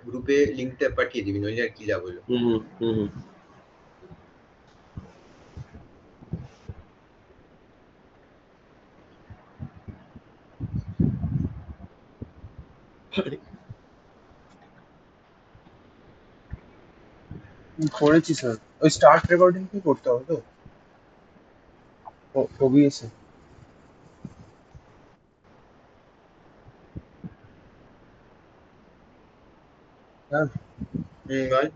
গ্রুপে লিংকটা পাঠিয়ে দিবি, নইলে আর কি লাভ হলো। করেছি স্যার, ওই স্টার্ট রেকর্ডিং কি করতে হবে তো ওবিএসে? হ্যাঁ, বল।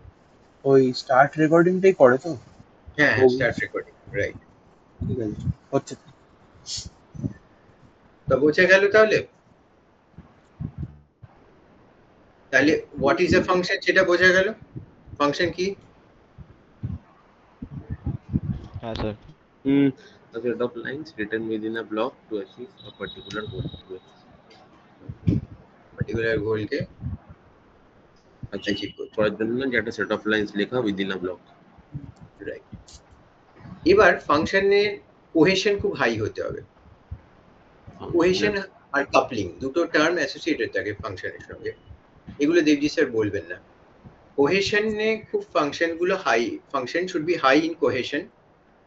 ওই স্টার্ট রেকর্ডিংটাই করে তো? হ্যাঁ হ্যাঁ, স্টার্ট রেকর্ডিং, রাইট। ঠিক আছে, হচ্ছে তো। তা বোঝা গেল তাহলে? তাহলে হোয়াট ইজ আ ফাংশন সেটা বোঝা গেল। ফাংশন কি? হ্যাঁ sir. A set of lines written within a block to achieve a particular goal. Particular গোলকে অ্যাচিভ করতে, করার জন্য যে একটা সেট অফ লাইন্স লেখা উইদিন আ ব্লক। রাইট। এবার ফাংশনের কোহেশন খুব হাই হতে হবে। কোহেশন আর কাপলিং দুটো টার্ম অ্যাসোসিয়েটেড থাকে ফাংশনের সঙ্গে, এগুলো দেবজি স্যার বলবেন না। কোহেশনে খুব ফাংশনগুলো high, function should be high in cohesion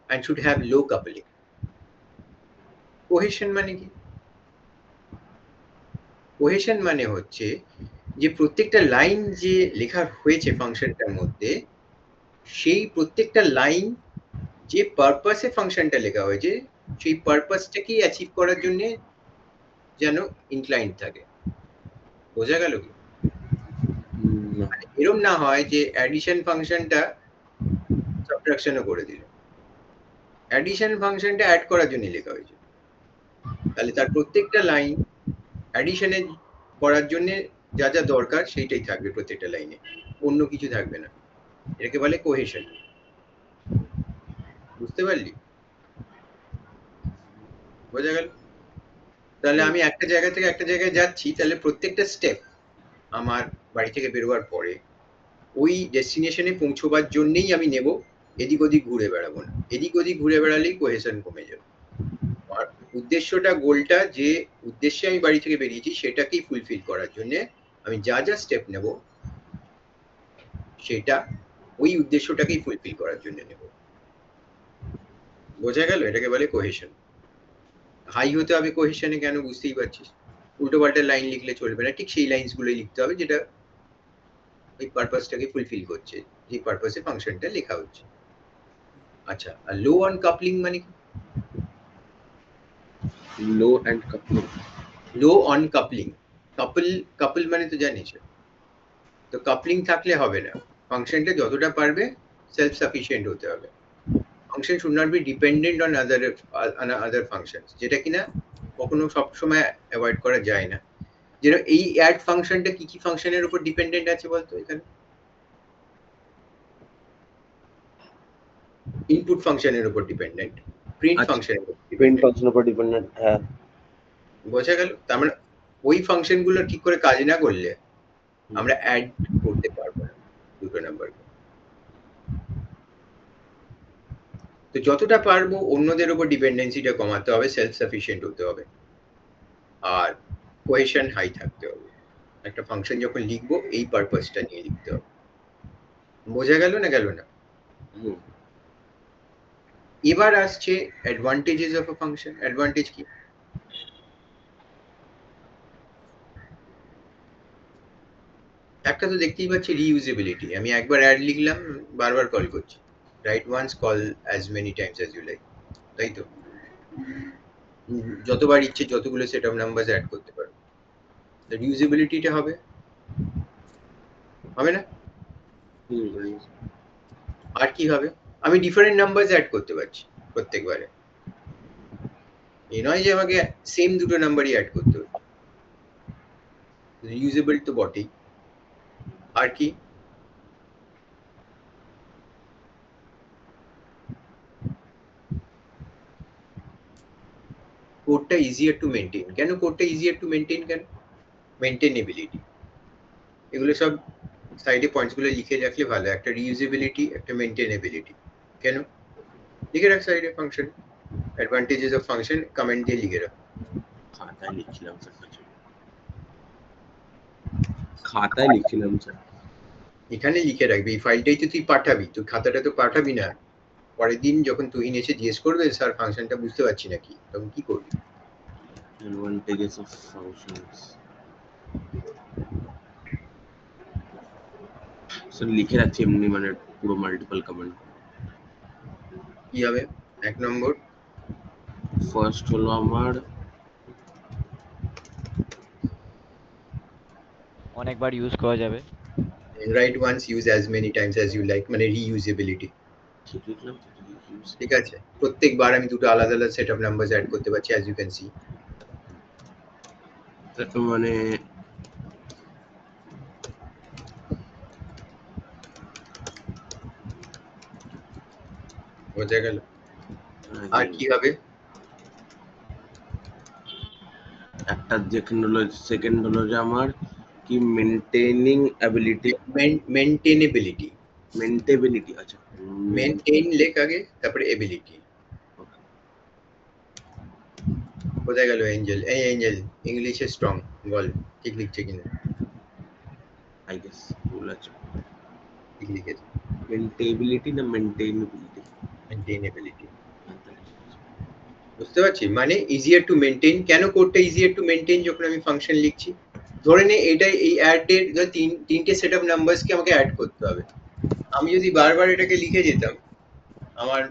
and should have low coupling. Cohesion মানে কি? কোহেশন মানে হচ্ছে যে প্রত্যেকটা লাইন যে লেখা হয়েছে ফাংশনটার মধ্যে, সেই প্রত্যেকটা লাইন যে পারপাসে ফাংশনটা লেখা হয়েছে সেই পারপাসটাকেই অ্যাচিভ করার জন্য যেন ইনক্লাইন্ড থাকে। বোঝা গেল কি? এরকম না হয় যে অ্যাডিশন ফাংশনটা সাবট্রাকশনও করে দিল। অ্যাডিশন ফাংশনটা অ্যাড করার জন্য লেখা হয়েছে, তাহলে তার প্রত্যেকটা লাইন অ্যাডিশনে করার জন্য যা যা দরকার সেইটাই থাকবে প্রত্যেকটা লাইনে, অন্য কিছু থাকবে না। এটাকে বলে কোহেশন। বুঝতে পারলি? বোঝা গেল? তাহলে আমি একটা জায়গা থেকে একটা জায়গায় যাচ্ছি, তাহলে প্রত্যেকটা স্টেপ আমার বাড়ি থেকে বেরোবার পরে ওই ডেস্টিনেশনে পৌঁছবার জন্যই আমি নেব, এদিক ওদিক ঘুরে বেড়াবো না। এদিক ওদিক ঘুরে বেড়ালেই কোহেশন কমে যাবে। আর উদ্দেশ্যটা, গোলটা, যে উদ্দেশ্যে আমি বাড়ি থেকে বেরিয়েছি সেটাকেই ফুলফিল করার জন্য আমি যা যা স্টেপ নেব সেটা ওই উদ্দেশ্যটাকেই ফুলফিল করার জন্য নেব। বোঝা গেল? এটাকে বলে কোহেশন। হাই হতে হবে কোহেশনে, কেন বুঝতেই পারছিস। উল্টো পাল্টা লাইন লিখলে চলবে না, ঠিক সেই লাইনস গুলোই লিখতে হবে যেটা ওই পারপাসটাকে ফুলফিল করছে, যে পারপাসে ফাংশনটা লেখা হচ্ছে। আচ্ছা, আর লো অন কাপলিং মানে কি? Low and coupling. Low on coupling, couple মানে তো জানিস। তো কাপলিং থাকলে হবে না, ফাংশনটা যতটা পারবে সেলফ সাফিসিয়েন্ট হতে হবে। Function should not be dependent on other function, যেটা কিনা কখনো সবসময় অ্যাভয়েড করা যায় না। যেটা এই অ্যাড ফাংশনটা কি কি ফাংশনের উপর ডিপেন্ডেন্ট আছে বলতো এখানে? ইনপুট ফাংশনের উপর ডিপেন্ডেন্ট, প্রিন্ট ফাংশনের উপর প্রিন্ট ডিপেন্ডেন্ট। ফাংশনের উপর ডিপেন্ডেন্ট। হ্যাঁ, বোঝা গেল? তার মানে ওই ফাংশনগুলো ঠিক করে কাজ না করলে আমরা অ্যাড করতে পারবো না দুটো নাম্বারকে। তো যতটা পারবো অন্যদের উপর ডিপেন্ডেন্সিটা কমাতে হবে, সেলফ সাফিসিয়েন্ট হতে হবে, আর কোহেশন হাই থাকতে হবে। একটা ফাংশন যখন লিখবো এই পারপাসটা নিয়ে লিখতে হবে। বোঝা গেল না গেল না? এবার আসছে advantages of a function. Advantage কি? একটা তো দেখতেই পাচ্ছি রিইউজেবিলিটি। আমি একবার অ্যাড লিখলাম, বারবার কল করছি। Write once, call as many times as you like, তাই তো? যতবার ইচ্ছে যতগুলো সেট অফ নাম্বার অ্যাড করতে পারো। রিইউজেবিলিটিটা হবে, হবে না? আর কি হবে? আমি ডিফারেন্ট নাম্বার অ্যাড করতে পারছি প্রত্যেকবারে। এই নয় যে আমাকে সেম দুটো নাম্বারই অ্যাড করতে হচ্ছে। রিউজেবল তো বটেই। আর কি? কোডটা ইজিয়ার টু মেনটেন। কেন কোডটা ইজিয়ার টু মেনটেন? কেন? মেনটেনেবিলিটি। এগুলো সব সাইডে পয়েন্টস গুলো লিখে রাখলে ভালো। একটা রিউজেবিলিটি, একটা মেনটেনেবিলিটি। কেন? লিখে রাখ সাইডে function, advantages of function comment দিয়ে লিখে রাখ। খাতায় লিখছিলাম স্যার। খাতায় লিখছিলাম স্যার। এখানে লিখে রাখবি, এই ফাইলটাই তো তুই পাঠাবি, তুই খাতাটা তো পাঠাবি না। পরের দিন যখন তুহিন এসে জিজ্ঞেস করবে স্যার ফাংশনটা বুঝতে পারছি না কি, তখন কি করবি? Advantages of functions. স্যার লিখে রাখছি এমনি, মানে পুরো মাল্টিপল কমেন্ট। কি হবে? 1 নম্বর, ফার্স্ট হলো আমার অনেকবার ইউজ করা যাবে। write once, use as many times as you like, মানে reusability। ঠিক লিখলাম, ঠিক আছে, প্রত্যেকবার আমি দুটো আলাদা আলাদা সেট অফ নাম্বারস অ্যাড করতে পারছি, as you can see। মানে বোঝা গেল? আর কি হবে? একটা যেখানে হলো, সেকেন্ড হলো যে আমার কি মেইনটেইনিং অ্যাবিলিটি, মেনটেনেবিলিটি। মেইনটেবিলিটি। আচ্ছা, মেনটেন লেখ আগে, তারপরে এবিলিটি। বোঝা গেল এঞ্জেল? এই এঞ্জেল ইংলিশে স্ট্রং, বল ঠিক লিখছে কিনা? আই গেস ভুল আছে। ঠিক লিখেছে, মেইনটেবিলিটি না মেইনটেইনেবিলিটি? মেনটেনেবিলিটি। বুঝতে পারছি, মানে ইজিয়ার টু মেনটেন। কেন কোডটা ইজিয়ার টু মেনটেন যখন আমি ফাংশন লিখছি? ধরে নে এটা এই অ্যাড এর তিনটে সেট অফ নাম্বারসকে আমাকে অ্যাড করতে হবে। আমি যদি বারবার এটাকে লিখে যেতাম আমার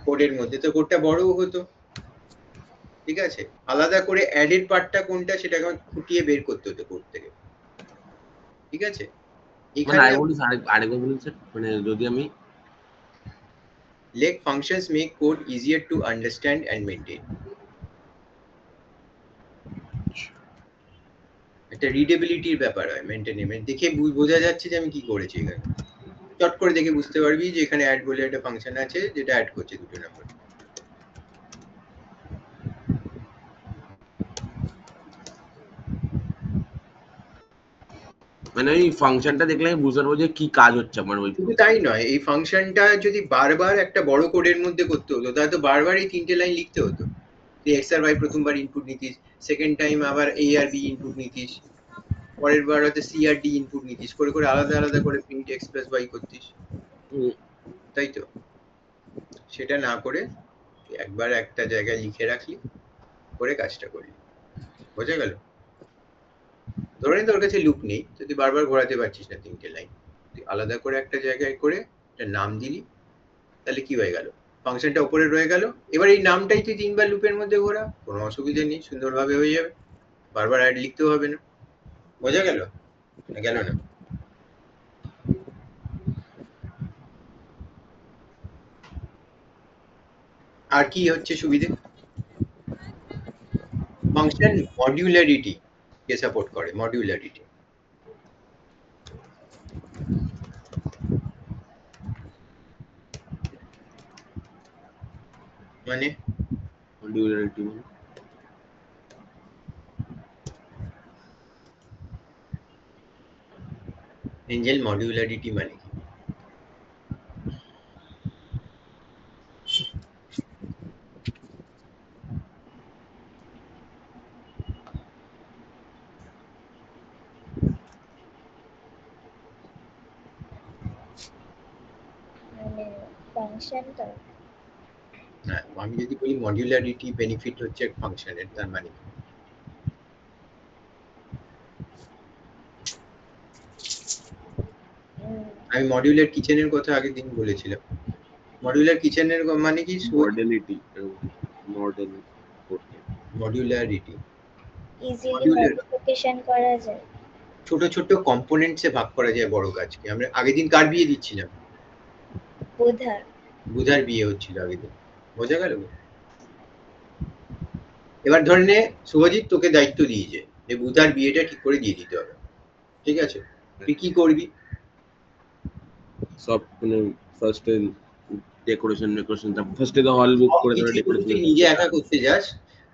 কোডের মধ্যে, তো কোডটা বড়ও হতো। ঠিক আছে, আলাদা করে অ্যাড এর পার্টটা কোনটা সেটাকে আমাকে খুঁটিয়ে বের করতে হতো কোড থেকে। ঠিক আছে, মানে এখানে আরেকবার বলুন স্যার, মানে যদি আমি লেখ functions make code easier to understand and maintain। একটা রিডেবিলিটির ব্যাপার হয়, মেনটেনেমেন্ট দেখে বোঝা যাচ্ছে যে আমি কি করেছি এখানে। চট করে দেখে বুঝতে পারবি যে এখানে অ্যাড বলে একটা ফাংশন আছে যেটা অ্যাড করছে দুটো নাম্বার। মানে ওই ফাংশনটা দেখলে আমি বুঝতে পারবো যে কি কাজ হচ্ছে আমার ওই। কিন্তু তাই নয়, এই ফাংশনটা যদি বারবার একটা বড় কোডের মধ্যে করতে হতো তাহলে তো বারবার এই তিনটে লাইন লিখতে হতো। তুই এক্স আর ওয়াই প্রথমবার ইনপুট নিতিস, সেকেন্ড টাইম আবার এ আর বি ইনপুট নিতিস, পরের বার হয়তো সি আর ডি ইনপুট নিতিস, করে করে আলাদা আলাদা করে প্রিন্ট এক্স প্লাস ওয়াই করতিস, তাই তো? সেটা না করে একবার একটা জায়গায় লিখে রাখলি, করে কাজটা করলি। বোঝা গেল? ধরে নে তোর কাছে লুপ নেই, তো তুই বারবার ঘোরাতে পারছিস না তিনটে লাইন, তুই আলাদা করে একটা জায়গায় করে একটা নাম দিলি, তাহলে কি হয়ে গেল? ফাংশনটা উপরে রয়ে গেল। এবার এই নামটাই তুই তিনবার লুপের মধ্যে ঘোরা, কোনো অসুবিধা নেই, সুন্দরভাবে হয়ে যাবে, বারবার অ্যাড লিখতেও হবে না। বোঝা গেল না গেল না? আর কি হচ্ছে সুবিধে? ফাংশন মডিউলারিটি কে সাপোর্ট করে। মডিউলারিটি মানে মডিউলারিটি এঞ্জেল, মডিউলারিটি মানে কি? মানে ফাংশনটা হ্যাঁ, আমি যদি বলি মডিউলারিটি বেনিফিট হচ্ছে ফাংশনের, তার মানে কি? আমি মডিউলার কিচেনের কথা আগের দিন বলেছিলাম। মডিউলার কিচেনের মানে কি? মডেলিটি, মডেল করতে মডিউলারিটি ইজিলি মডিফিকেশন করা যায়। ছোট ছোট কম্পোনেন্টসে ভাগ করা যায় বড় কাজকে। আমরা আগের দিন কার বিয়ে দিচ্ছিলাম? বোধার বুধার বিয়ে হচ্ছিল আগের দিন। বোঝা গেল? এবার ধরে নে শুভজিৎ তোকে দায়িত্ব দিয়েছে যে বুধার বিয়েটা ঠিক করে দিয়ে দিতে হবে। ঠিক আছে, তুই কি করবি? সব মানে ফার্স্টে ডেকোরেশন ফার্স্টে তো হল বুক করে তারপরে ডেকোরেশন। তুই নিজে একা করতে যাস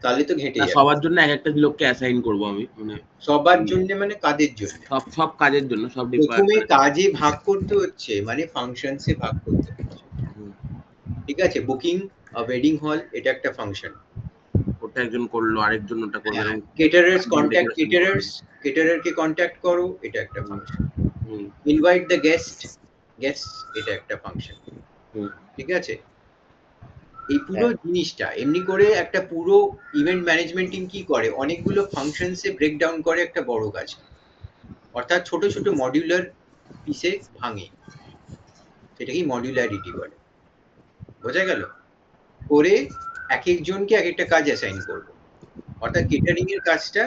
তাহলে তো ঘেঁটে যাবে। সবার জন্য এক একটা লোককে অ্যাসাইন করব আমি, মানে সবার জন্য মানে কাদের জন্য? সব কাজের জন্য, সব প্রথমে ডিপার্টমেন্ট। কাজে ভাগ করতে হচ্ছে, মানে ফাংশনসে ভাগ করতে হচ্ছে। ঠিক আছে, বুকিং ওয়েডিং হল এটা একটা ফাংশন। ওটা একজন করলো, আরেকজন ওটা করবে, এরকম কেটারার্স কন্ট্যাক্ট decoration করবে। কেটারারকে কন্ট্যাক্ট করো, এটা একটা হুম। ফাংশন। হুম, ইনভাইট দ্য গেস্ট, এটা একটা ফাংশন। হুম, ঠিক আছে? এই পুরো জিনিসটা এমনি করে একটা পুরো ইভেন্ট ম্যানেজমেন্ট টিম কি করে, অনেকগুলো ফাংশনসে ব্রেক ডাউন করে একটা বড় কাজ, অর্থাৎ ছোট ছোট মডিউলার পিসে ভাঙে, সেটাকেই মডিউলারিটি বলে। বোঝা গেল? করে এক একজনকে এক একটা কাজ অ্যাসাইন করবো। অর্থাৎ কেটারিং এর কাজটা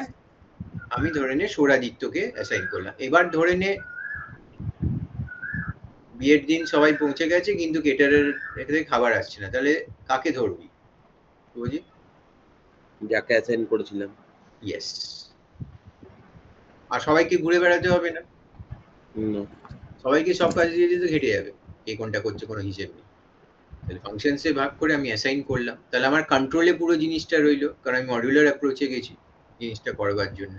আমি ধরে নে সৌরাদিত্যকে অ্যাসাইন করলাম। এবার ধরে নে বিয়ের দিন সবাই পৌঁছে গেছে কিন্তু কেটারের এখানে খাবার আসছে না, তাহলে কাকে ধরবি? বুঝি? যাকে অ্যাসাইন করেছিলাম। ইয়েস। আর সবাইকে ঘুরে বেড়াতে হবে না, না, সবাইকে সব কাজ দিয়ে দিতে ঘেটে যাবে, কে কোনটা করছে কোনো হিসেব নেই। তাহলে ফাংশনসে ভাগ করে আমি অ্যাসাইন করলাম, তাহলে আমার কন্ট্রোলে পুরো জিনিসটা রইলো, কারণ আমি মডিউলার অ্যাপ্রোচে গেছি জিনিসটা করবার জন্য।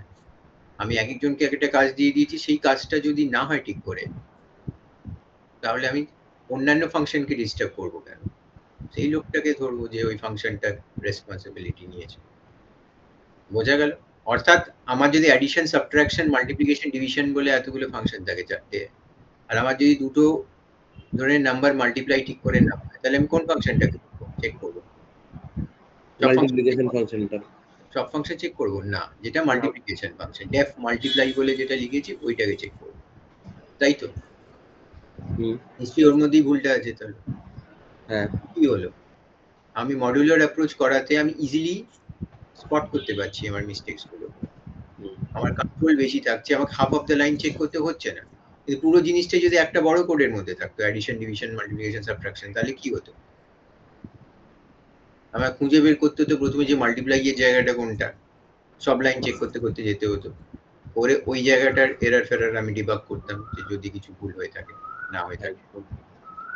আমি এক একজনকে এক একটা কাজ দিয়ে দিয়েছি, সেই কাজটা যদি না হয় ঠিক করে, তাহলে আমি অন্যান্য ফাংশনকে ডিস্টার্ব করবো কেন? সেই লোকটাকে ধরবো যে ওই ফাংশনটার রেসপন্সিবিলিটি নিয়েছে। বোঝা গেল? অর্থাৎ আমার যদি অ্যাডিশন, সাবট্রাকশন, মাল্টিপ্লিকেশন, ডিভিশন বলে এতগুলো ফাংশন থাকে 4টে, আর আমার যদি দুটো ধরে নাম্বার মাল্টিপ্লাই ঠিক করে না হয়, তাহলে আমি কোন ফাংশনটাকে চেক করবো? সব ফাংশন মাল্টিপ্লিকেশন ফাংশনটা। সব ফাংশন চেক করবো না, যেটা মাল্টিপ্লিকেশন ফাংশন, ডেফ মাল্টিপ্লাই বলে যেটা লিখেছি ওইটাকে চেক করবো, তাই তো? হুম, নিশ্চয়ই ওর মধ্যেই ভুলটা আছে। তাহলে হ্যাঁ, কি হলো? আমি মডিউলার অ্যাপ্রোচ করাতে আমি ইজিলি স্পট করতে পারছি আমার মিস্টেকস গুলো, হুম, আমার কন্ট্রোল বেশি থাকছে, আমাকে half of the line check করতে হচ্ছে না। কিন্তু পুরো জিনিসটা যদি একটা বড় কোডের মধ্যে থাকতো, অ্যাডিশন, ডিভিশন, মাল্টিপ্লিকেশন, সাবট্রাকশন, তাহলে কি হতো? আমার খুঁজে বের করতে হতো প্রথমে যে মাল্টিপ্লাই এর জায়গাটা কোনটা, সব লাইন চেক করতে করতে যেতে হতো, পরে ওই জায়গাটার এরর ফেরার আমি ডিবাগ করতাম যে যদি কিছু ভুল হয়ে থাকে, না হয়ে থাকে। একদম।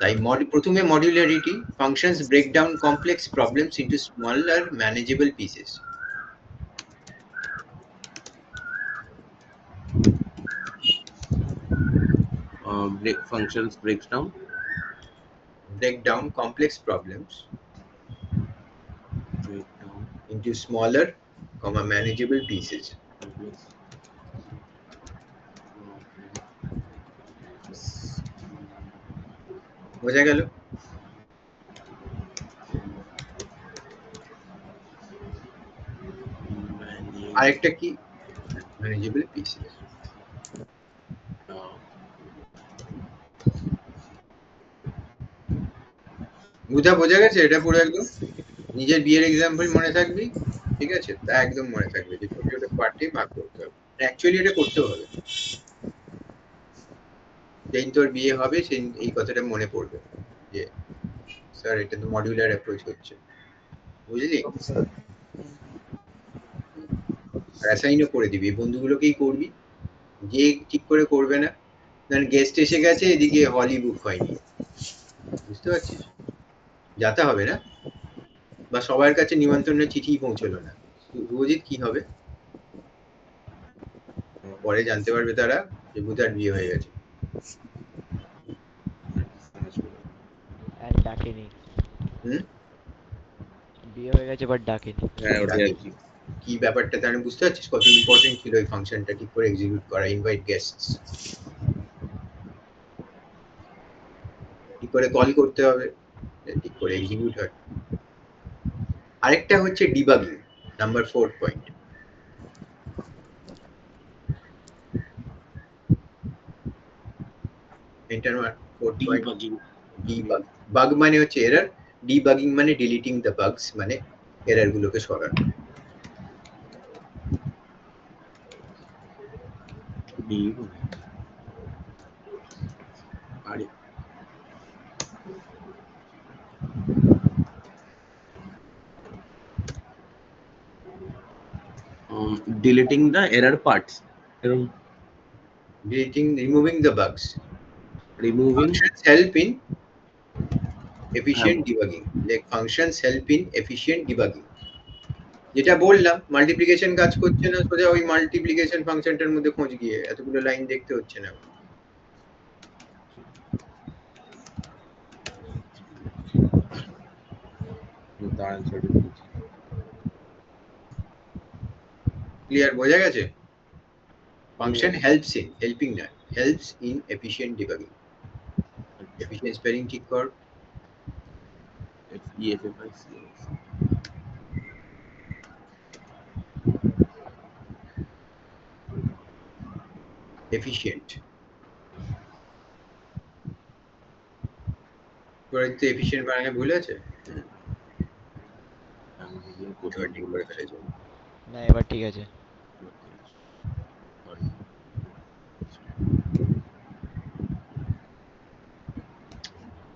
তাই প্রথমে modularity, functions break down complex problems into smaller manageable pieces. Functions breaks down. Break down complex problems Break down into smaller, manageable pieces. complex. বোঝা গেল? আরেকটা কি? Manageable pieces. বোঝা গেছে? এটা পুরো একদম নিজের বিয়ের এক্সাম্পল মনে থাকবি, ঠিক আছে? তা একদম মনে থাকবে যে ছোট ছোট পার্টে ভাগ করতে হবে। অ্যাকচুয়ালি এটা করতেও হবে, যেদিন তোর বিয়ে হবে সেদিন এই কথাটা মনে পড়বে যে স্যার এটা তো মডিউলার অ্যাপ্রোচ হচ্ছে, বুঝলি? অ্যাসাইনও করে দিবি, বন্ধুগুলোকেই করবি, যে ঠিক করে করবে না, কারণ গেস্ট এসে গেছে, এদিকে হলই বুক হয়নি, বুঝতে পারছিস? যাতে হবে না, বা সবার কাছে নিমন্ত্রণের চিঠি পৌঁছলো না, শুভজিৎ কি হবে? পরে জানতে পারবে তারা যে ভূতার বিয়ে হয়ে গেছে। আর ডাকেনি, হুম? বিয়ে হয়ে গেছে বাট ডাকেনি। হ্যাঁ, ওটাই আর কি। কি ব্যাপারটা তাহলে বুঝতে পারছিস কত ইম্পর্টেন্ট ছিল এই ফাংশনটা ঠিক করে এক্সিকিউট করা, ইনভাইট গেস্টস ঠিক করে কল করতে হবে, ঠিক করে এক্সিকিউট হয়। আরেকটা হচ্ছে debugging, number 4 point. Enter 4 point. Debugging. Debug, bug মানে হচ্ছে এরর, ডিবাগিং মানে ডিলিটিং দ্য বাগস, মানে এরর গুলোকে সরানো। Debugging. আরে deleting the error parts. এরকম deleting, removing the বাগস। removing. Functions help in efficient debugging. Like functions help in efficient debugging. যেটা বললাম, মাল্টিপ্লিকেশন কাজ করছে না, সোজা ওই মাল্টিপ্লিকেশন ফাংশনটার মধ্যে খোঁজ গিয়ে এতগুলো লাইন দেখতে হচ্ছে না। তার answer ক্লিয়ার, বোঝা গেছে? Function helps in efficient debugging. Efficient spelling ঠিক কর। এফিশিয়েন্ট, তোর তো এফিশিয়েন্ট বানানে ভুল আছে। এবার ঠিক করে ফেলেছে। না এবার ঠিক আছে।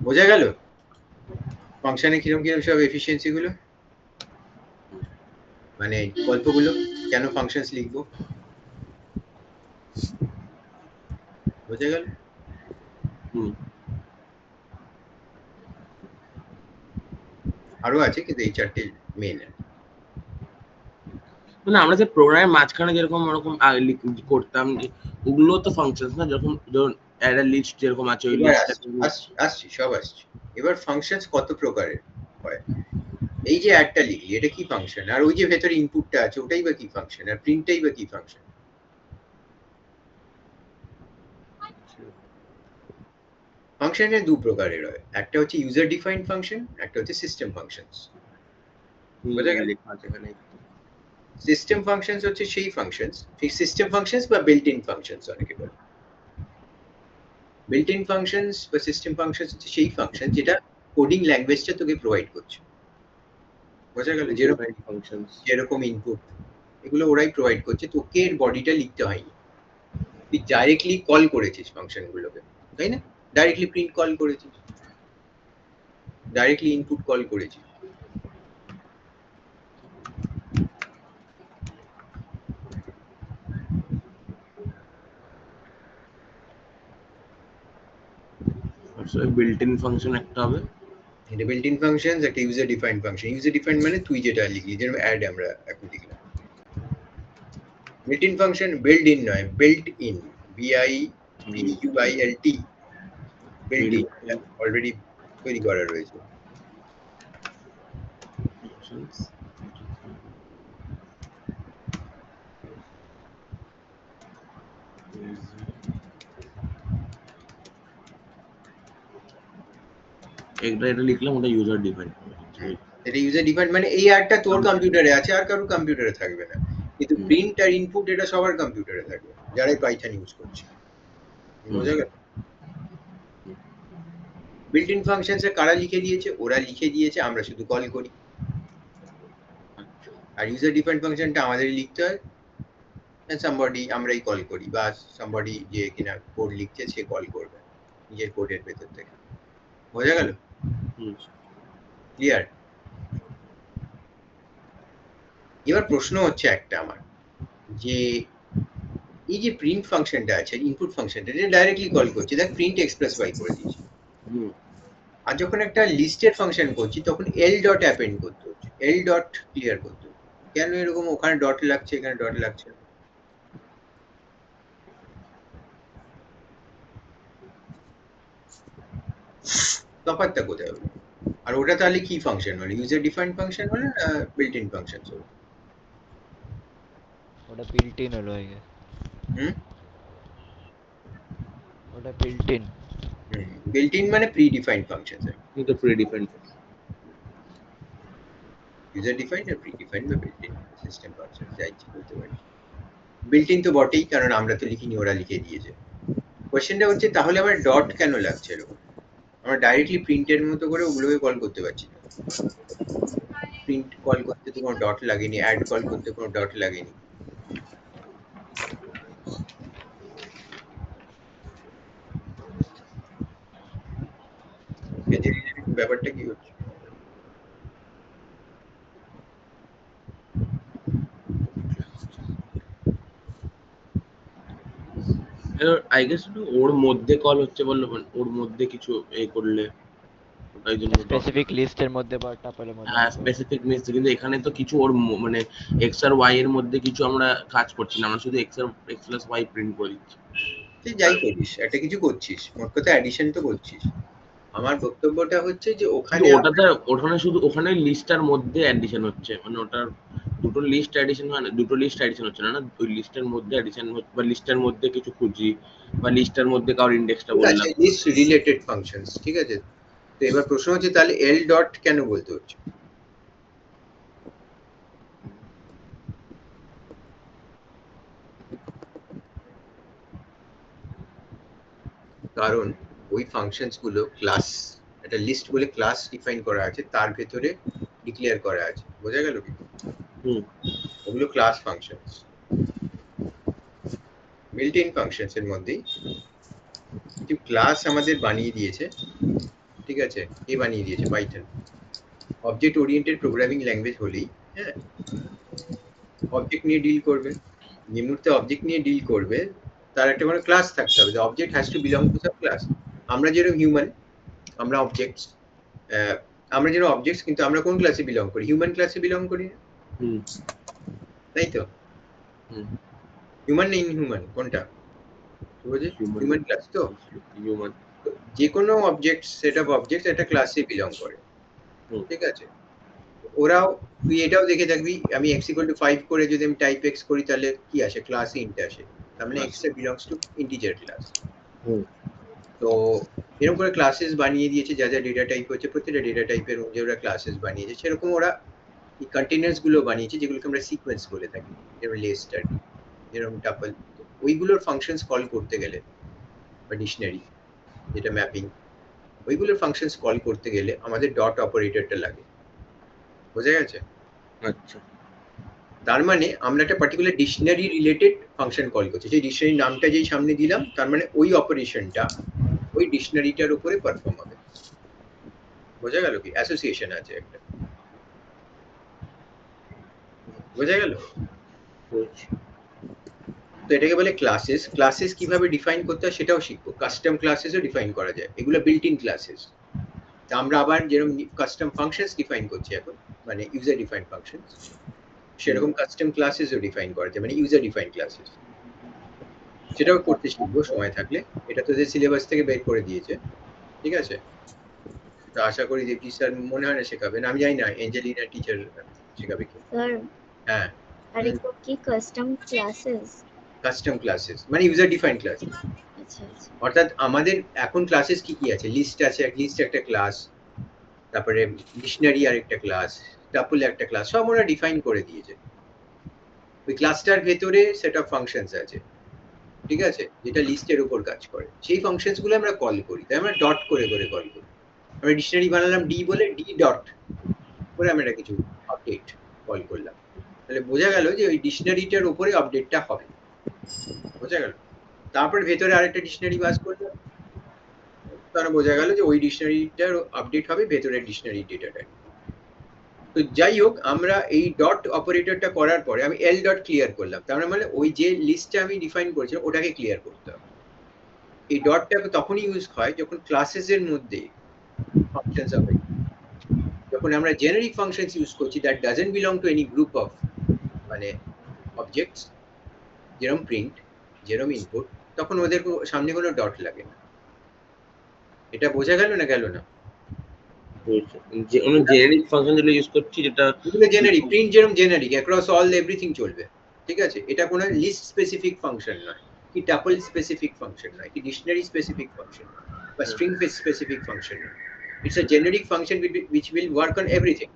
বোঝা গেল ফাংশনে কিরকম কিরকম সব এফিশিয়েন্সি গুলো, মানে গল্পগুলো কেন ফাংশনস লিখবো, বোঝা গেল? আরো আছে কিন্তু এই চারটে মেন। মানে আমরা যে প্রোগ্রামের মাঝখানে যেরকম ওরকম করতাম ওগুলো তো ফাংশনস না, যখন ধরুন একটা লিস্ট যেরকম আছে ওই এবার লিস্টটা আসছি সব আসছি। এবার ফাংশনস কত প্রকারের হয়? এই যে একটা লিখলি এটা কি ফাংশন, আর ওই যে ভেতরে ইনপুটটা আছে ওটাই বা কি ফাংশন, আর প্রিন্টটাই বা কি ফাংশন? ফাংশনের দু প্রকারের হয়, একটা হচ্ছে ইউজার ডিফাইন্ড ফাংশন, একটা হচ্ছে সিস্টেম ফাংশনস। বোঝা গেল? লেখা আছে এখানে। সিস্টেম ফাংশনস হচ্ছে সেই ফাংশনস, ঠিক সিস্টেম ফাংশনস বা বিল্ট ইন ফাংশনস অনেকে বলে। বিল্ট ইন ফাংশনস বা সিস্টেম ফাংশনস হচ্ছে সেই ফাংশন যেটা কোডিং ল্যাঙ্গুয়েজটা তোকে প্রোভাইড করছে। বোঝা গেল? যেরকম ইনপুট এগুলো ওরাই প্রোভাইড করছে, তোকে এর বডিটা লিখতে হয়নি। তুই ডাইরেক্টলি কল করেছিস ফাংশনগুলোকে, তাই না? ডাইরেক্টলি প্রিন্ট কল করেছিস, ডাইরেক্টলি ইনপুট কল করেছিস। বিল্ট ইন ফাংশন একটা হবে, এটা বিল্ট ইন ফাংশনস, একটা user defined function. User defined মানে তুই যেটা লিখলি, যেরকম অ্যাড আমরা এখন লিখলাম। Built in function build in নয়, built in, BILT, built in, already তৈরি করা রয়েছে। এটা লিখলাম, ওটা ইউজার ডিফাইন্ড। এটা ইউজার ডিফাইন্ড মানে এই অ্যাডটা তোর কম্পিউটারে আছে আর কারোর কম্পিউটারে থাকবে না, কিন্তু প্রিন্ট আর ইনপুট এটা সবার কম্পিউটারে থাকবে যারাই পাইথন ইউজ করছে। বোঝা গেল? বিল্ট ইন ফাংশনসে কারা লিখে দিয়েছে? ওরা লিখে দিয়েছে, আমরা শুধু কল করি। আর ইউজার ডিফাইন্ড ফাংশনটা আমাদেরই লিখতে হয়, সামবডি আমরাই কল করি, বা সামবডি যে কিনা কোড লিখছে সে কল করবে নিজের কোডের ভেতর থেকে। বোঝা গেল? ক্লিয়ার? এবার প্রশ্ন হচ্ছে একটা আমার, যে এই যে প্রিন্ট ফাংশনটা আছে, ইনপুট ফাংশনটা, এটা ডাইরেক্টলি কল করছে, দেখ প্রিন্ট এক্সপ্রেস ওয়াই করে দিয়েছি। আর যখন একটা লিস্টের ফাংশন করছি তখন এল ডট অ্যাপেন্ড করতে হচ্ছে, এল ডট ক্লিয়ার করতে হচ্ছে। কেন এরকম ওখানে ডট লাগছে এখানে ডট লাগছে? তফাৎটা কোথায় হলো? আর ওটা তাহলে কি ফাংশন হলো? ইউজার ডিফাইন্ড ফাংশন হলো না বিল্ট ইন ফাংশন হলো? ওটা বিল্ট ইন হলো আগে। ওটা বিল্ট ইন। বিল্ট ইন মানে প্রি ডিফাইন্ড ফাংশন, এটা প্রি ডিফাইন্ড। ইউজার ডিফাইন্ড আর প্রি ডিফাইন্ড বা বিল্ট ইন সিস্টেম ফাংশন, যাই ইচ্ছে বলতে পারি। বিল্ট ইন তো বটেই, কারণ আমরা তো লিখিনি, ওরা লিখে দিয়েছে। কোশ্চেনটা হচ্ছে তাহলে আমার ডট কেন লাগছে এরকম? আমরা ডাইরেক্টলি প্রিন্টের মতো করে ওগুলোকে কল করতে পারছি না। প্রিন্ট কল করতে তো কোনো ডট লাগেনি, অ্যাড কল করতে কোনো ডট লাগেনি। ব্যাপারটা কি হচ্ছে? আই গেস ওর মধ্যে কল হচ্ছে বললো, ওর মধ্যে কিছু করলে ওটাই জন্য স্পেসিফিক লিস্টের মধ্যে বা টাপলের মধ্যে। হ্যাঁ স্পেসিফিক লিস্ট, কিন্তু এখানে তো কিছু ওর মানে এক্স আর ওয়াই এর মধ্যে কিছু আমরা কাজ করছি না, আমরা শুধু এক্স প্লাস ওয়াই প্রিন্ট করে দিচ্ছি। তুই যাই করিস একটা কিছু করছিস, মোট কথা অ্যাডিশন তো করছিস। আমার বক্তব্যটা হচ্ছে যে ওখানে ওখানে শুধু ওখানে লিস্টার মধ্যে অ্যাডিশন হচ্ছে, মানে ওটার দুটো লিস্ট অ্যাডিশন হয় না, দুটো লিস্ট অ্যাডিশন হচ্ছে না, না ওই লিস্টের মধ্যে অ্যাডিশন বা লিস্টের মধ্যে কিছু খুঁজি বা লিস্টের মধ্যে কারোর ইন্ডেক্সটা ঠিক আছে, বললাম। লিস্ট রিলেটেড ফাংশনস, ঠিক আছে। তো এবার প্রশ্ন হচ্ছে তাহলে এল ডট কেন বলতে হচ্ছে? কারণ ওই ফাংশনস গুলো ক্লাস, একটা লিস্ট বলে ক্লাস ডিফাইন করা আছে, তার ভেতরে ডিক্লেয়ার করা আছে, বোঝা গেল কি? হুম ওগুলো class functions, built in functions এর মধ্যেই কিছু ক্লাস আমাদের বানিয়ে দিয়েছে, ঠিক আছে। কে বানিয়ে দিয়েছে? Python. Object oriented programming language হলেই, হ্যাঁ, অবজেক্ট নিয়ে ডিল করবে। যে মুহূর্তে অবজেক্ট নিয়ে ডিল করবে তার একটা কোনো ক্লাস থাকতে হবে। The object has to belong to some class. আমরা যেরকম হিউম্যান, আমরা অবজেক্টস, আমরা যেরকম অবজেক্টস, কিন্তু আমরা কোন ক্লাসে বিলং করি? হিউম্যান ক্লাসে বিলং করি না, হুম তাই তো? হুম হিউম্যান না ইনহিউম্যান কোনটা? বুঝলি? হিউম্যান ক্লাস তো। হিউম্যান। তো যে কোনো অবজেক্ট, সেট অফ অবজেক্টস একটা ক্লাসে বিলং করে, হুম। ঠিক আছে। ওরাও, তুই এটাও দেখে থাকবি, আমি x = 5 করে যদি আমি টাইপ x করি তাহলে কি আসে? ক্লাস ইন্ট আসে, তার মানে x belongs to integer class. হুম তো এরকম করে ক্লাসেস বানিয়ে দিয়েছে, যা যা ডেটা টাইপ হচ্ছে প্রত্যেকটা ডেটা টাইপের অনুযায়ী ওরা ক্লাসেস বানিয়েছে। সেরকম ওরা এই কন্টেইনার্স গুলো বানিয়েছে যেগুলোকে আমরা সিকোয়েন্স বলে থাকি, যেমন লিস্ট আর কি, যেরকম টাপল। ওইগুলোর ফাংশনস কল করতে গেলে, বা ডিকশনারি যেটা ম্যাপিং, ওইগুলোর ফাংশনস কল করতে গেলে আমাদের ডট অপারেটরটা লাগে, বোঝা গেছে? আচ্ছা। তার মানে আমরা একটা particular dictionary related function call করছি, সেই ডিকশনারি নামটা যেই সামনে দিলাম, তার মানে ওই অপারেশনটা ওই ডিকশনারিটার উপরে পারফর্ম হবে, বোঝা গেল কি? অ্যাসোসিয়েশন আছে একটা, বোঝা গেল? বুঝছি। তো এটাকে বলে ক্লাসেস। ক্লাসেস কিভাবে ডিফাইন করতে হয় সেটাও শিখবো। কাস্টম ক্লাসেসও ডিফাইন করা যায়, এগুলো বিল্ট ইন ক্লাসেস। তা আমরা আবার যেরকম কাস্টম ফাংশনস ডিফাইন করছি এখন, মানে ইউজার ডিফাইন ফাংশনস, সেরকম কাস্টম ক্লাসেসও ডিফাইন করা যায়, মানে ইউজার ডিফাইন ক্লাসেস। সেটাও করতে শিখবো সময় থাকলে। এটা তোদের সিলেবাস থেকে বের করে দিয়েছে, ঠিক আছে। তো আশা করি যে টিচার মনে হয় না শেখাবেন, আমি জানি না এঞ্জেলিনা টিচার শেখাবে কি। স্যার হ্যাঁ, আরেকটা কি কাস্টম ক্লাসেস? কাস্টম ক্লাসেস মানে ইউজার ডিফাইন ক্লাস। আচ্ছা আচ্ছা অর্থাৎ আমাদের এখন ক্লাসেস কি কি আছে? লিস্ট আছে, লিস্ট একটা ক্লাস, তারপরে ডিকশনারি আরেকটা ক্লাস, টাপল একটা ক্লাস, সব ওরা ডিফাইন করে দিয়েছে। ওই ক্লাসটার ভেতরে সেট অফ ফাংশনস আছে, ঠিক আছে, যেটা লিস্টের উপর কাজ করে। সেই ফাংশনস গুলো আমরা কল করি, তাই আমরা ডট করে করে কল করি। আমরা ডিকশনারি বানালাম ডি বলে, ডি ডট করে আমরা কিছু আপডেট কল করলাম, তাহলে বোঝা গেল যে ওই ডিকশনারিটার উপরে আপডেটটা হবে, বোঝা গেল। তারপর ভেতরে আরেকটা ডিকশনারি পাস করলাম, তাহলে বোঝা গেল যে ওই ডিকশনারিটার আপডেট হবে ভেতরের ডিকশনারি ডেটাটা। তো যাই হোক, আমরা এই ডট অপারেটরটা করার পরে আমি এল ডট ক্লিয়ার করলাম, তার মানে ওই যে লিস্টটা আমি ডিফাইন করেছিলাম ওটাকে ক্লিয়ার করতে হবে। এই ডটটা তখনই ইউজ হয় যখন ক্লাসেস এর মধ্যে ফাংশনস হবে, যখন আমরা জেনারিক ফাংশনস ইউজ করছি that doesn't belong to any group of মানে অবজেক্টস, যেরকম প্রিন্ট, যেরকম ইনপুট, তখন ওদের সামনে কোনো ডট লাগে না। এটা বোঝা গেল না গেল না? বুঝছি। যে আমরা জেনারিক ফাংশন যেগুলো ইউজ করছি, যেটা এগুলো জেনারিক, প্রিন্ট যেরকম জেনারিক অ্যাক্রস অল এভরিথিং চলবে, ঠিক আছে। এটা কোনো লিস্ট স্পেসিফিক ফাংশন নয়, কি টাপল স্পেসিফিক ফাংশন নয়, কি ডিকশনারি স্পেসিফিক ফাংশন নয়, বা স্ট্রিং স্পেসিফিক ফাংশন নয়। It's a generic function which will work on everything,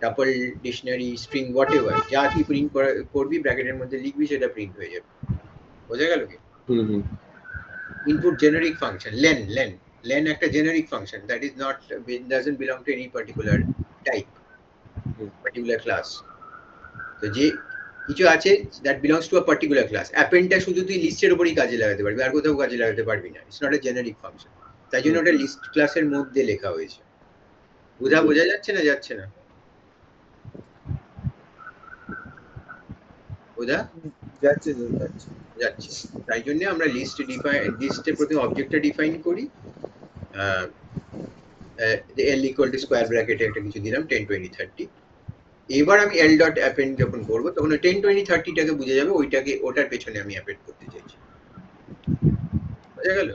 tuple, dictionary, string, whatever, যা কি প্রিন্ট করবি ব্র্যাকেটের মধ্যে লিখবি সেটা প্রিন্ট হয়ে যাবে, বোঝা গেল কি? হুম হুম ইনপুট জেনারিক ফাংশন, len একটা generic function, that is not, doesn't belong to any particular type, particular class। তো যে কিছু আছে that belongs to a particular class, append টা শুধু তুই লিস্টের উপরই কাজে লাগাতে পারবি, আর কোথাও কাজে লাগাতে পারবি না, it's not a generic function। তাই জন্য ওটা লিস্ট ক্লাসের মধ্যে লেখা হয়েছে। বোঝা যাচ্ছে না যাচ্ছে না? বোঝা যাচ্ছে তো যাচ্ছে। যাচ্ছে। তাই জন্য আমরা লিস্টের প্রথমে অবজেক্টটা ডিফাইন করি, l equal to স্কয়ার ব্র্যাকেটে একটা কিছু দিলাম 10 20 30। এবার আমি l ডট অ্যাপেন্ড যখন করব তখন 10 20 30 টাকে বুঝে যাবে, ওইটাকে ওটার পেছনে আমি অ্যাপেন্ড করতে চাইছি, বুঝা গেল।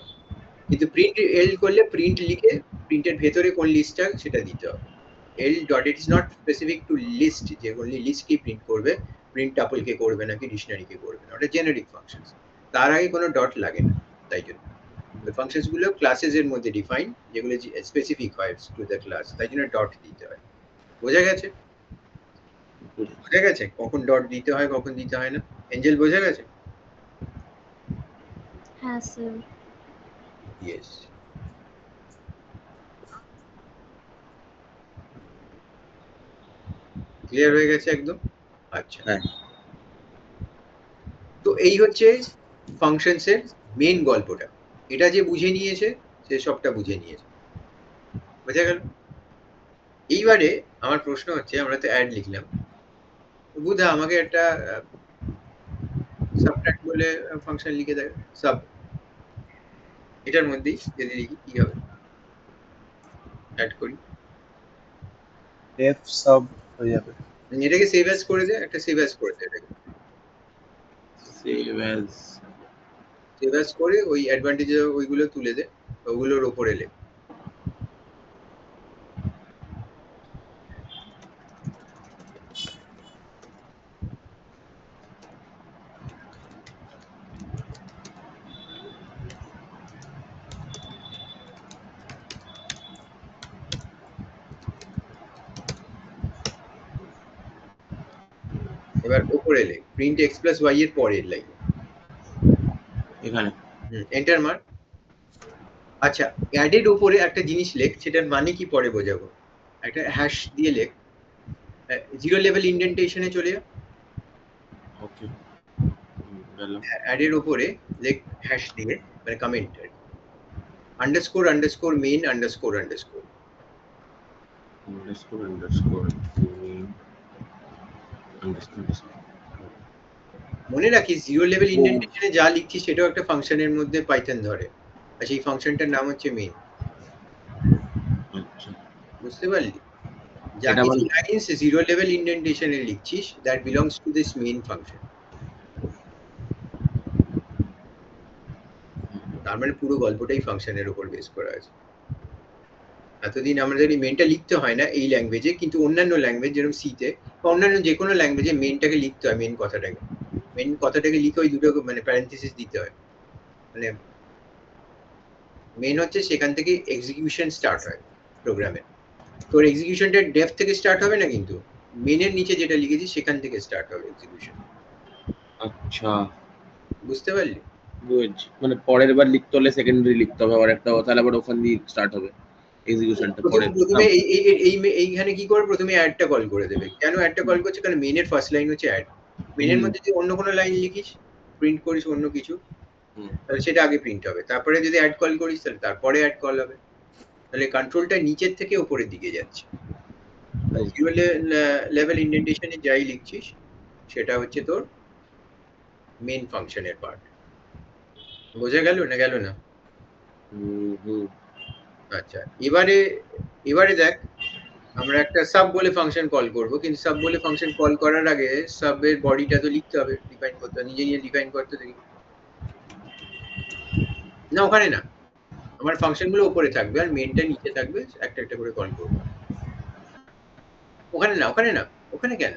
কিন্তু প্রিন্ট l করলে প্রিন্ট লিখে প্রিন্টের ভেতরে কোন লিস্টটা সেটা দিতে হবে, L dot it is not specific to list যে only list কি প্রিন্ট করবে, প্রিন্ট টাপল কে করবে নাকি ডিকশনারি কে করবে না, ওটা জেনারিক ফাংশনস, তার আগে কোনো ডট লাগে না। তাই জন্য ওই ফাংশনস গুলো ক্লাসেস এর মধ্যে ডিফাইন, যেগুলো স্পেসিফিক হয় টু দ্য ক্লাস, তাই জন্য ডট দিতে হয়। বোঝা গেছে? বোঝা গেছে কখন ডট দিতে হয় কখন দিতে হয় না? এঞ্জেল বোঝা গেছে? হ্যাঁ স্যার। ইয়েস। ক্লিয়ার হয়ে গেছে একদম? আচ্ছা, হ্যাঁ। তো এই হচ্ছে ফাংশনস এর মেইন গল্পটা। এটা যে বুঝে নিয়েছে সে সবটা বুঝে নিয়েছে। বোঝা গেল? এইবারে আমার প্রশ্ন হচ্ছে, আমরা তো অ্যাড লিখলাম, বুধা আমাকে একটা সাবট্রাক্ট বলে ফাংশন লিখে দেয়, সাব, এটার মধ্যেই যদি লিখি কি হবে? অ্যাড করি, def sub হয়ে যাবে। এটাকে সেভ অ্যাজ করে দে, একটা সেভ অ্যাজ করে দে, এটাকে সেভ অ্যাজ সেভ অ্যাজ করে ওই অ্যাডভান্টেজ ওইগুলো তুলে দে, ওগুলোর ওপরে লেখ। এবার ওপরে লেখ প্রিন্ট x প্লাস y এর পরের লাইন, এখানে এন্টার মার। আচ্ছা, অ্যাডের উপরে একটা জিনিস লেখ, সেটার মানে কি পরে বোঝাবো, একটা হ্যাশ দিয়ে লেখ, জিরো লেভেল ইন্ডেন্টেশনে চলে যা। ওকে গেল। অ্যাডের উপরে লেখ হ্যাশ দিয়ে, মানে comment underscore underscore main underscore underscore, underscore underscore underscore. মনে রাখিস জিরো লেভেল ইন্ডেন্টেশনে যা লিখছি সেটাও একটা ফাংশনের মধ্যে পাইথন ধরে, আর সেই ফাংশনটার নাম হচ্ছে মেইন। আচ্ছা, বুঝতে পারলি? যা এটা কিছু মানে- লাইনস জিরো লেভেল ইন্ডেন্টেশনে লিখছিস that belongs to this main function. তার মানে পুরো গল্পটাই ফাংশনের উপর বেস করা আছে। এতদিন আমাদের এই মেনটা লিখতে হয় না এই ল্যাঙ্গুয়েজে, কিন্তু অন্যান্য ল্যাঙ্গুয়েজ যেরকম সিতে বা অন্যান্য যে কোনো ল্যাঙ্গুয়েজে মেনটাকে লিখতে হয়, মেন কথাটাকে লিখে ওই দুটো মানে প্যারেন্থেসিস দিতে হয়। মানে মেন হচ্ছে সেখান থেকে এক্সিকিউশন স্টার্ট হয় প্রোগ্রামের, তোর এক্সিকিউশনটা ডেফ থেকে স্টার্ট হবে না, কিন্তু মেনের নিচে যেটা লিখেছি সেখান থেকে স্টার্ট হবে এক্সিকিউশন। আচ্ছা বুঝতে পারলি? বুঝছি, মানে পরের বার লিখতে হলে সেকেন্ডারি লিখতে হবে আবার একটা, তাহলে আবার ওখান দিয়ে স্টার্ট হবে এক্সিকিউশনটা পরে। প্রথমে এইখানে কি করে, প্রথমে অ্যাডটা কল করে দেবে। কেন অ্যাডটা কল করছে? কারণ মেনের ফার্স্ট লাইন হচ্ছে অ্যাড। মেনের মধ্যে যদি অন্য কোনো লাইন লিখিস, প্রিন্ট করিস অন্য কিছু, তাহলে সেটা আগে প্রিন্ট হবে, তারপরে যদি অ্যাড কল করিস তাহলে তারপরে অ্যাড কল হবে। তাহলে কন্ট্রোলটা নিচের থেকে উপরের দিকে যাচ্ছে। জিরো লেভেল ইন্ডেন্টেশনে যাই লিখছিস সেটা হচ্ছে তোর মেন ফাংশনের পার্ট। বোঝা গেল না গেল না? আচ্ছা, এবারে দেখ, আমরা একটা সাব বলে ফাংশন কল করব, কিন্তু সাব বলে ফাংশন কল করার আগে সাবের বডিটা তো লিখতে হবে, ডিফাইন করতে হবে, নিজে ডিফাইন করতে দেখি না, ওখানে না, আমার ফাংশনগুলো উপরে থাকবে আর মেনটা নিচে থাকবে, একটা একটা করে কল করব। ওখানে না, ওখানে না, ওখানে কেন?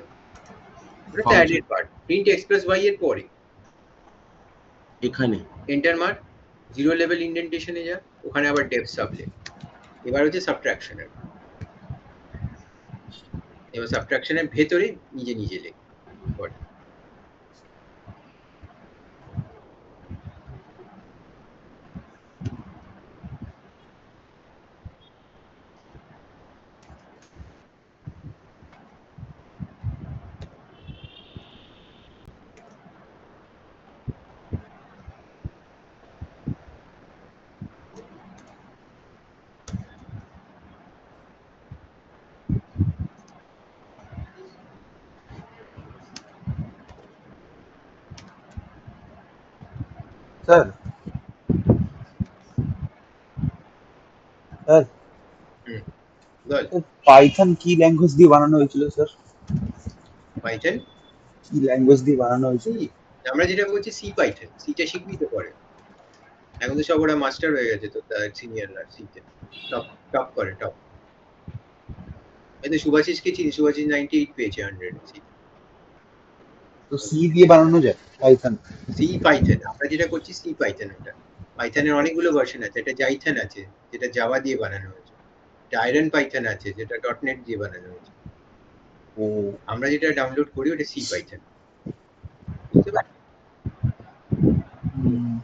ওটা তো অ্যাডের part, print x plus y এর পরে এখানে এন্টার মার, জিরো লেভেল ইন্ডেন্টেশনে যা, ওখানে আবার ডেফ সাব লেখ। এবার হচ্ছে সাবট্রাকশনের, এবার সাবট্রাকশনের ভেতরে নিজে নিজে লেখ। স্যার স্যার বল। পাইথন কি ল্যাঙ্গুয়েজ দিয়ে বানানো হয়েছিল স্যার? পাইথন কি ল্যাঙ্গুয়েজ দিয়ে বানানো হয়েছিল? আমরা যেটা বলছি সি পাইথন, সিটা শিখবি তো পরে, এখন তো সব ওরা মাস্টার হয়ে গেছে, তো সিনিয়ররা সিতে টপ টপ করে টপ। এই তো শুভাশিসকে চিনি, শুভাশিস 98 পেয়েছে 100 তো সি দিয়ে বানানো যায় পাইথন? সি পাইথন আমরা যেটা করছি সি পাইথন। ওটা পাইথনের অনেকগুলো ভার্সন আছে, এটা জাইথন আছে যেটা জাভা দিয়ে বানানো হয়েছে, এটা আয়রন পাইথন আছে যেটা ডটনেট দিয়ে বানানো হয়েছে। ও আমরা যেটা ডাউনলোড করি ওটা সি পাইথন, বুঝতে পারছি? হুম,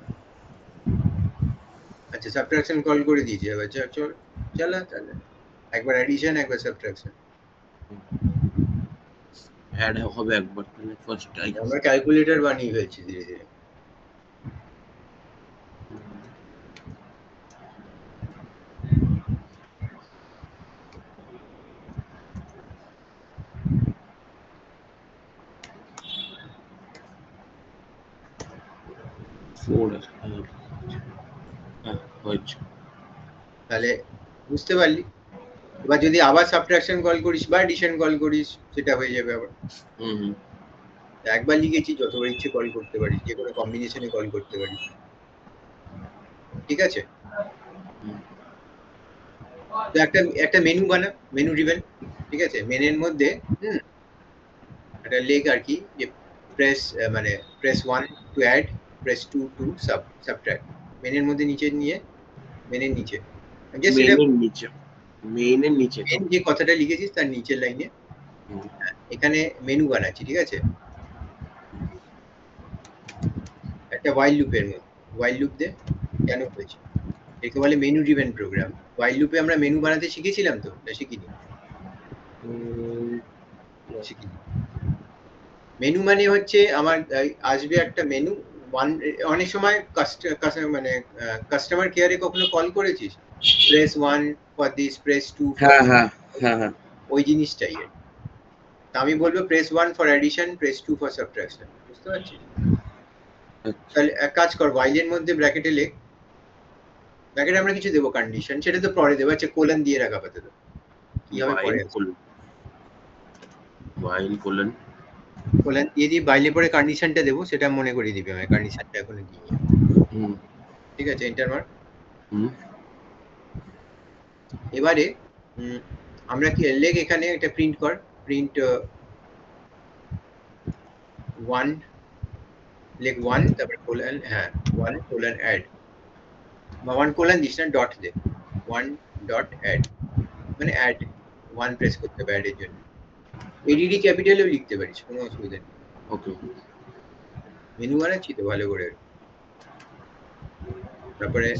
আচ্ছা সাবট্রাকশন কল করে দিয়েছি, এবার চল চলা তাহলে একবার অ্যাডিশন একবার সাবট্রাকশন। অ্যাড হবে একবার তাহলে ফার্স্ট আমরা ক্যালকুলেটর বানিয়ে ফেলছি ধীরে ধীরে। হয়েছে। তাহলে বুঝতে পারলি? এবার যদি আবার সাবট্রাকশন কল করিস বা এডিশন কল করিস সেটা হয়ে যাবে আবার। হুম হুম। একবার লিখেছি, যতবার ইচ্ছে কল করতে পারিস, যে কোনো কম্বিনেশনে কল করতে পারিস, ঠিক আছে? তো একটা মেনু বানা, মেনু ড্রিভেন, ঠিক আছে? মেনের মধ্যে একটা লেখ আর কি, যে প্রেস মানে press 1 to add, press 2 to subtract. মেনের মধ্যে নিচে নিয়ে, মেনের নিচে জাস্ট এটা মেইনের নিচে তো মেন যে কথাটা লিখেছিস তার নিচের লাইনে হুম। এখানে মেনু বানাচ্ছি, ঠিক আছে? একটা ওয়াইল লুপের মধ্যে ওয়াইল লুপ দে। কেন হয়েছে একে বলে মেনু ড্রিভেন প্রোগ্রাম। ওয়াইল লুপে আমরা মেনু বানাতে শিখেছিলাম তো, না শিখিনি? শিখিনি। মেনু মানে হচ্ছে আমার আসবে একটা মেনু ওয়ান। অনেক সময় মানে কাস্টমার কেয়ারে কখনো কল করেছিস, press 1 for this, press 2 for, হ্যাঁ হ্যাঁ হ্যাঁ হ্যাঁ। ওই জিনিসটাই আর কি। তা আমি বলবো press 1 for addition, press 2 for subtraction, বুঝতে পারছিস? তাহলে এক কাজ কর, ওয়াইলের মধ্যে ব্র্যাকেটে লেখ, ব্র্যাকেটে আমরা কিছু দেবো কন্ডিশন, সেটা তো পরে দেবো। আচ্ছা কোলন দিয়ে রাখা আপাতত, কি হবে পরে আছে। কোলন কোলন দিয়ে দিয়ে বাইলে পরে কন্ডিশনটা দেবো, সেটা মনে করিয়ে দিবি আমায়, কন্ডিশনটা এখন দিয়ে, হুম ঠিক আছে? এন্টার মার। হুম। এবারে আমরা কি লেখ এখানে এটা প্রিন্ট কর, প্রিন্ট 1, লেখ 1 তারপর কোলন, হ্যাঁ 1 কোলন অ্যাড, বা 1 কোলন দিস না, ডট দে, 1 ডট অ্যাড, মানে অ্যাড 1 প্রেস করতে হবে অ্যাড এর জন্য। এডিডি ক্যাপিটালেও লিখতে পারিস, কোনো অসুবিধা নেই। ওকে। মেনু বানাচ্ছি তো ভালো করে। তারপরে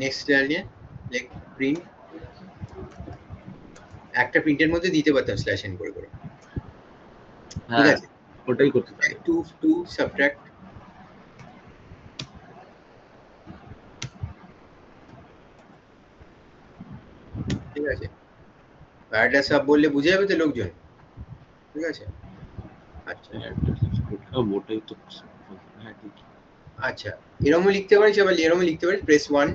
নেক্সট নিয়ে লেখ প্রিন্ট, একটা প্রিন্টের মধ্যে দিতে পারতাম স্ল্যাশ এন করে করে, ঠিক হ্যাঁ আছে? ওটাই করতে পারি। 2 সাবট্রাক্ট, ঠিক আছে? প্যারাডা সাব বললে বুঝে যাবে তো লোকজন, ঠিক আছে? আচ্ছা ওটাই তো হ্যাঁ ঠিক। আচ্ছা এরকমও লিখতে পারিস, আবার এরকমও লিখতে পারিস, press 1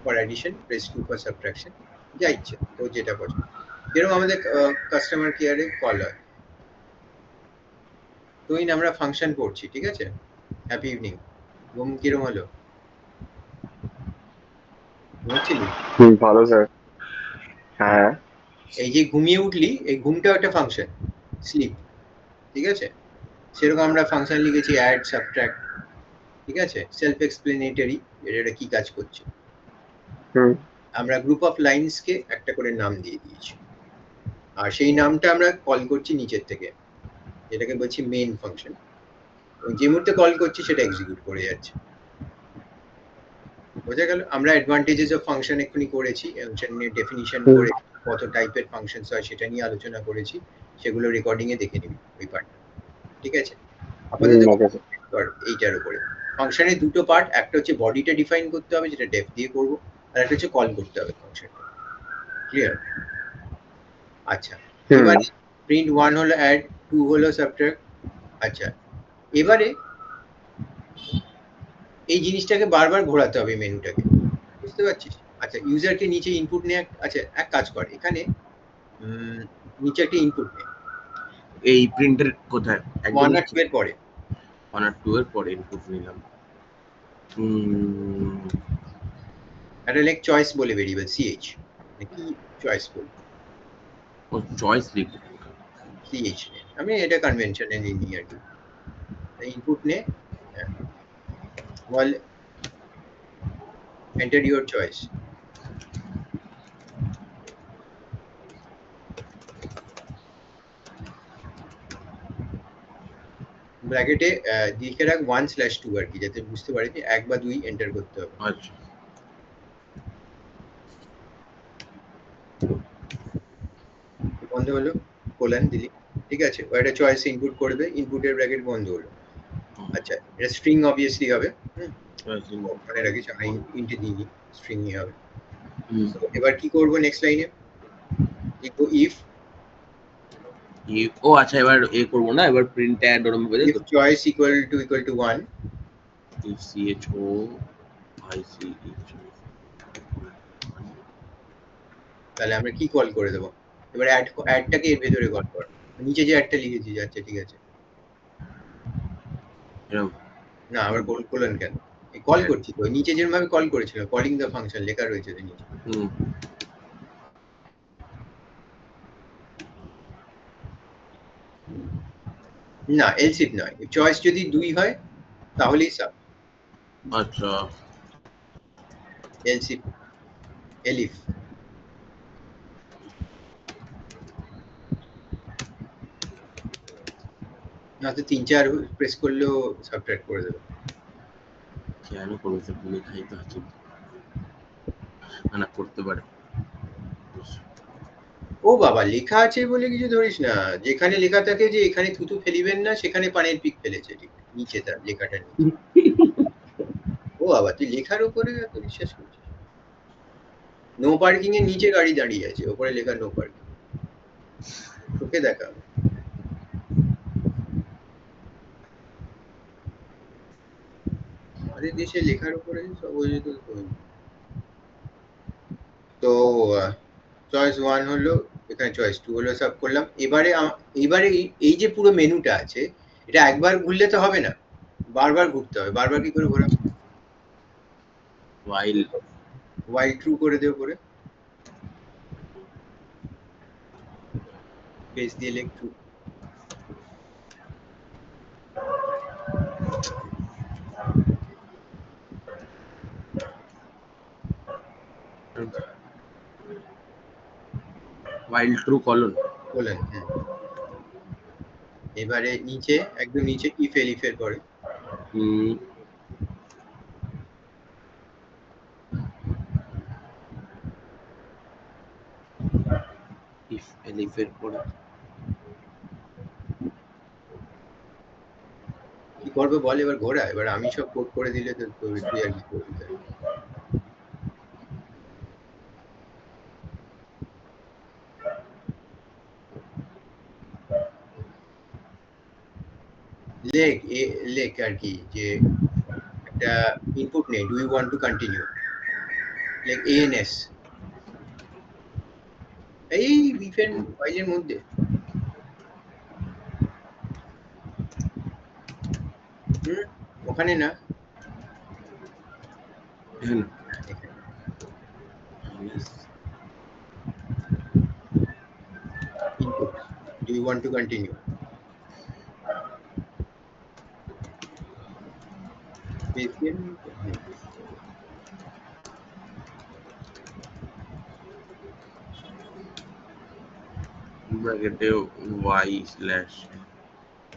for addition, press 2 for subtraction, যা ইচ্ছে তো, যেটা পছন্দ। যেরকম আমাদের কাস্টমার কেয়ারে কল হয়। তো আমরা ফাংশন পড়ছি, ঠিক আছে? Happy evening. ঘুম কিরম হলো? ঘুমাচ্ছিলি? ভালো স্যার। হ্যাঁ এই যে ঘুমিয়ে উঠলি, এই ঘুমটাও একটা ফাংশন, স্লিপ, ঠিক আছে? সেরকম আমরা ফাংশন লিখেছি অ্যাড, সাবট্রাক্ট, ঠিক আছে? সেলফ এক্সপ্লেনেটরি, এটা কি কাজ করছে। হুম আমরা গ্রুপ অফ লাইন্সকে একটা করে নাম দিয়ে দিয়েছি, আর সেই নামটা আমরা কল করছি নিচের থেকে, যেটাকে বলছি মেইন ফাংশন। যে মুহূর্তে কল করছি সেটা এক্সিকিউট করে যাচ্ছে, বোঝা গেল? আমরা অ্যাডভান্টেজেস অফ ফাংশন এক্ষুনি করেছি, ফাংশন নিয়ে ডেফিনিশন হুম। করে কত টাইপের ফাংশনস হয় সেটা নিয়ে আলোচনা করেছি, সেগুলো রেকর্ডিং এ দেখে নিবি ওই পার্টটা, ঠিক আছে? আপাতত ওকে স্যার। এইটার উপরে ফাংশনের দুটো পার্ট, একটা হচ্ছে বডিটা ডিফাইন করতে হবে যেটা ডেফ দিয়ে করব, আর একটা হচ্ছে কল করতে হবে ফাংশনটা, ক্লিয়ার? আচ্ছা হুম এবারে প্রিন্ট 1 হলো অ্যাড, 2 হলো সাবট্রাক্ট। আচ্ছা এবারে এই জিনিসটাকে বারবার ঘোরাতে হবে মেনুটাকে, বুঝতে পারছিস? আচ্ছা ইউজারকে নিচে ইনপুট নিয়ে আচ্ছা এক কাজ কর, এখানে নিচে একটা ইনপুট নে, এই প্রিন্টের কোথায়? 1 আর 2 এর পরে 1 আর 2 এর পরে ইনপুট নিলাম। একটা লেখ চয়েস বলে ভেরিয়েবল ch, কি চয়েস করব ও চয়েস লিখব। CH নে আমি এটা কনভেনশনে নিই আর কি ইনপুট নে বল এন্টার ইওর চয়েস ব্র্যাকেটে লিখে রাখ 1/2 আর কি যাতে বুঝতে পারি যে 1 বা 2 এন্টার করতে হবে আচ্ছা বন্ধ হলো কোলন দিলি ঠিক আছে ও একটা চয়েস ইনপুট করবে ইনপুটের ব্র্যাকেট বন্ধ হলো আচ্ছা এটা স্ট্রিং অবভিয়াসলি হবে চয়েস লিখব। ওখানে রাখিস আমি ইন্টে দিইনি স্ট্রিং ই হবে হুম। এবার কি করব নেক্সট লাইনে লিখবো ইফ ও আচ্ছা এবার এ করবো না, এবার প্রিন্ট অ্যাড ওরম হবে if তো। choice equal to 1 if CHO IC তাহলে আমরা কি কল করে দেবো এবার অ্যাডটাকে এর ভেতরে কল কর নিচে যে অ্যাডটা লিখেছি যাচ্ছে ঠিক আছে এরকম। না আবার কোলন কেন কল করছি তো নিচে যেরকম ভাবে কল করেছিল কলিং দ্য ফাংশন লেখা রয়েছে তো নিচে হুম। না এলস ইফ নয় চয়েস যদি 2 হয় তাহলেই সাব আচ্ছা এলস ইফ এলিফ না তো 3-4 প্রেস করলেও সাবট্রাক্ট করে দেবে কেন করবো সে ভুলে খাই তো আছে না করতে পারে। ও বাবা লেখা আছে বলে কিছু ধরিস না যেখানে লেখা থাকে যে এখানে থুতু ফেলিবেন না সেখানে পানের পিক ফেলেছে ঠিক নিচে তার লেখাটা নিচে ও বাবা তুই লেখার উপরে এত বিশ্বাস করছিস নো পার্কিং এর নিচে গাড়ি দাঁড়িয়ে আছে ওপরে লেখা নো পার্কিং তোকে দেখা আমাদের দেশে লেখার উপরে সব ওই যে তো চয়েস 1 হলো এখানে চয়েস 2 হলো সব করলাম এবারে এবারে এই যে পুরো মেনুটা আছে এটা একবার ঘুরলে তো হবে না বারবার ঘুরতে হবে বারবার কি করে ঘোরা while while ট্রু করে দেব পরে পেজ দিয়ে লেখ ট্রু while true colon বলেন এবারে নিচে একদম নিচে ইফ এলিফ এর পরে হুম if elif এর পরে কি করবে বল এবার ঘোরা এবার আমি সব কোড করে দিলে তো তুই আর কি করবি লেখ আর কি যে একটা ইনপুট নেই do you want to continue like ANS এই ইফেন ফাইলের মধ্যে ওখানে না এখানে input do you want to continue ব্র্যাকেটে y স্ল্যাশ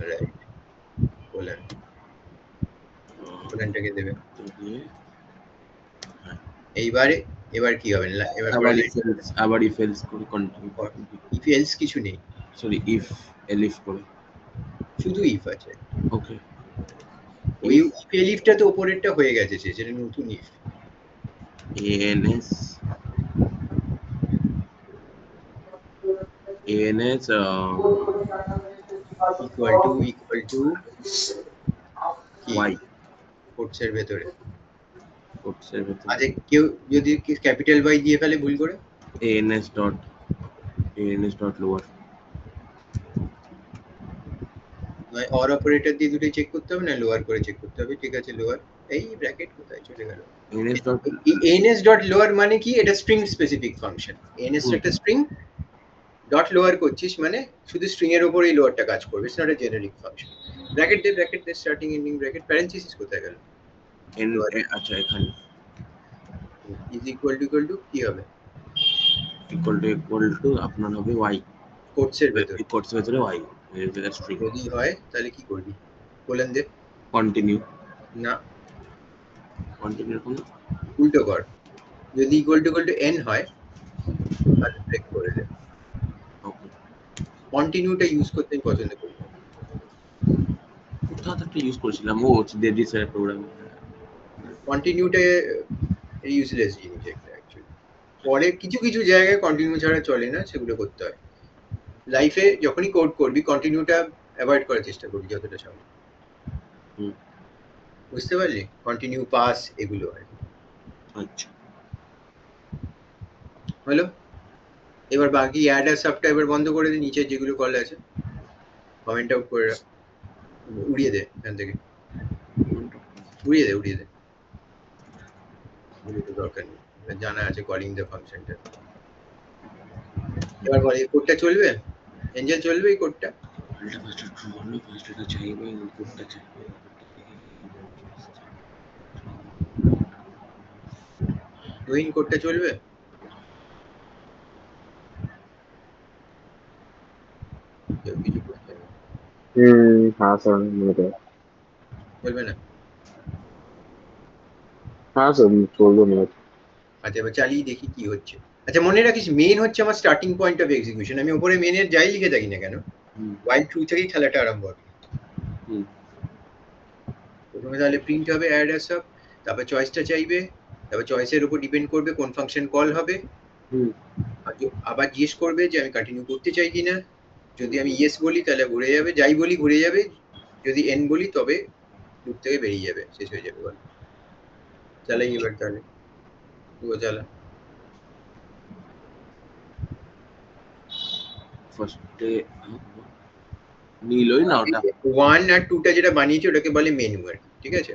right কোলনটাকে দেবে এইবারে এবার কি হবে এবার আবার if else করে কন্টিনিউ if else কিছু নেই সরি if elif করে শুধু if আছে ওকে ওই if elifটা তো উপরেরটা হয়ে গেছে সেটা নতুন if ans equal to কি y কোটসের ভেতরে কোটসের ভেতরে আচ্ছা কেউ যদি ক্যাপিটাল Y দিয়ে ফেলে ভুল করে ans dot lower or operator দিয়ে দুটোই চেক করতে হবে না লোয়ার করে চেক করতে হবে ঠিক আছে লোয়ার এই ব্র্যাকেট কোথায় চলে গেল? ns dot ns dot lower মানে কি? এটা স্ট্রিং স্পেসিফিক ফাংশন। ns হুম। একটা স্ট্রিং ডট লোয়ার করছিস মানে শুধু স্ট্রিং এর উপরেই লোয়ারটা কাজ করবে, it's not a generic function. Bracket দে স্টার্টিং এন্ডিং ব্র্যাকেট, প্যারেনথেসিস কোথায় গেল? n আচ্ছা এখানে ইজ ইকুয়াল টু কি হবে? ইকুয়াল টু আপনার হবে y কোটসের ভেতরে কোর্স ভেতরে y এর জায়গায় স্ট্রিং যদি হয় তাহলে কি করবি? কোলন দে। কন্টিনিউ না, কন্টিনিউ এরকম না? উল্টো কর। যদি ইকুয়াল টু n হয় তাহলে ব্রেক করে দে। ওকে কন্টিনিউটা ইউজ করতে আমি পছন্দ করি না। কোথাও তো একটা ইউজ করেছিলাম ও দেবজি স্যারের প্রোগ্রাম কন্টিনিউটা ইউজলেস জিনিস একটা অ্যাকচুয়ালি। পরে কিছু কিছু জায়গায় কন্টিনিউ ছাড়া চলে না, সেগুলো করতে হয়। লাইফে যখনই কোড করবি কন্টিনিউটা অ্যাভয়েড করার চেষ্টা করবি যতটা সম্ভব। হুম। বুঝতে পারলি? কন্টিনিউ পাস এগুলো আর কি। আচ্ছা হলো? এবার বাকি অ্যাড আর সাবটা এবার বন্ধ করে দে, নিচে যেগুলো কল আছে কমেন্ট আউট করে রাখ, উড়িয়ে দে এখান থেকে, উড়িয়ে দে এগুলো তো দরকার নেই, এটা জানা আছে কলিং দ্য ফাংশনটা। এবার বল এই কোডটা চলবে? এঞ্জেল চলবে এই কোডটা? এটা ফার্স্ট ট্রু হলো ফার্স্ট এটা চাইবে ইনপুটটা চাইবে ডুইং কোডটা চলবে? কেউ কিছু করছে না, हाँ सर मेरे চলবে না। हाँ सर छोड़ दो मेरे আচ্ছা এবার চালিয়ে দেখি কি হচ্ছে। আচ্ছা মনে রাখিস মেন হচ্ছে আমার স্টার্টিং পয়েন্ট অফ এক্সিকিউশন। আমি উপরে মেনের যাই লিখে থাকি না কেন, হুম ওয়াইল ট্রু থেকেই খেলাটা আরম্ভ হবে। হুম প্রথমে তাহলে প্রিন্ট হবে অ্যাড আর সাব, তারপর চয়েসটা চাইবে, তারপর চয়েসের উপর ডিপেন্ড করবে কোন ফাংশন কল হবে। হুম আবার জিজ্ঞেস করবে যে আমি কন্টিনিউ করতে চাই কিনা। যদি আমি ইয়েস বলি তাহলে ঘুরে যাবে, যাই বলি ঘুরে যাবে। যদি এন বলি তবে লুপ থেকে বেরিয়ে যাবে, শেষ হয়ে যাবে। বল চালাই এবার তাহলে, তুইও চালা। ফার্স্টে নীলই না ওটা 1 আর 2 টা যেটা বানিয়েছি ওটাকে বলে মেনু আর কি, ঠিক আছে?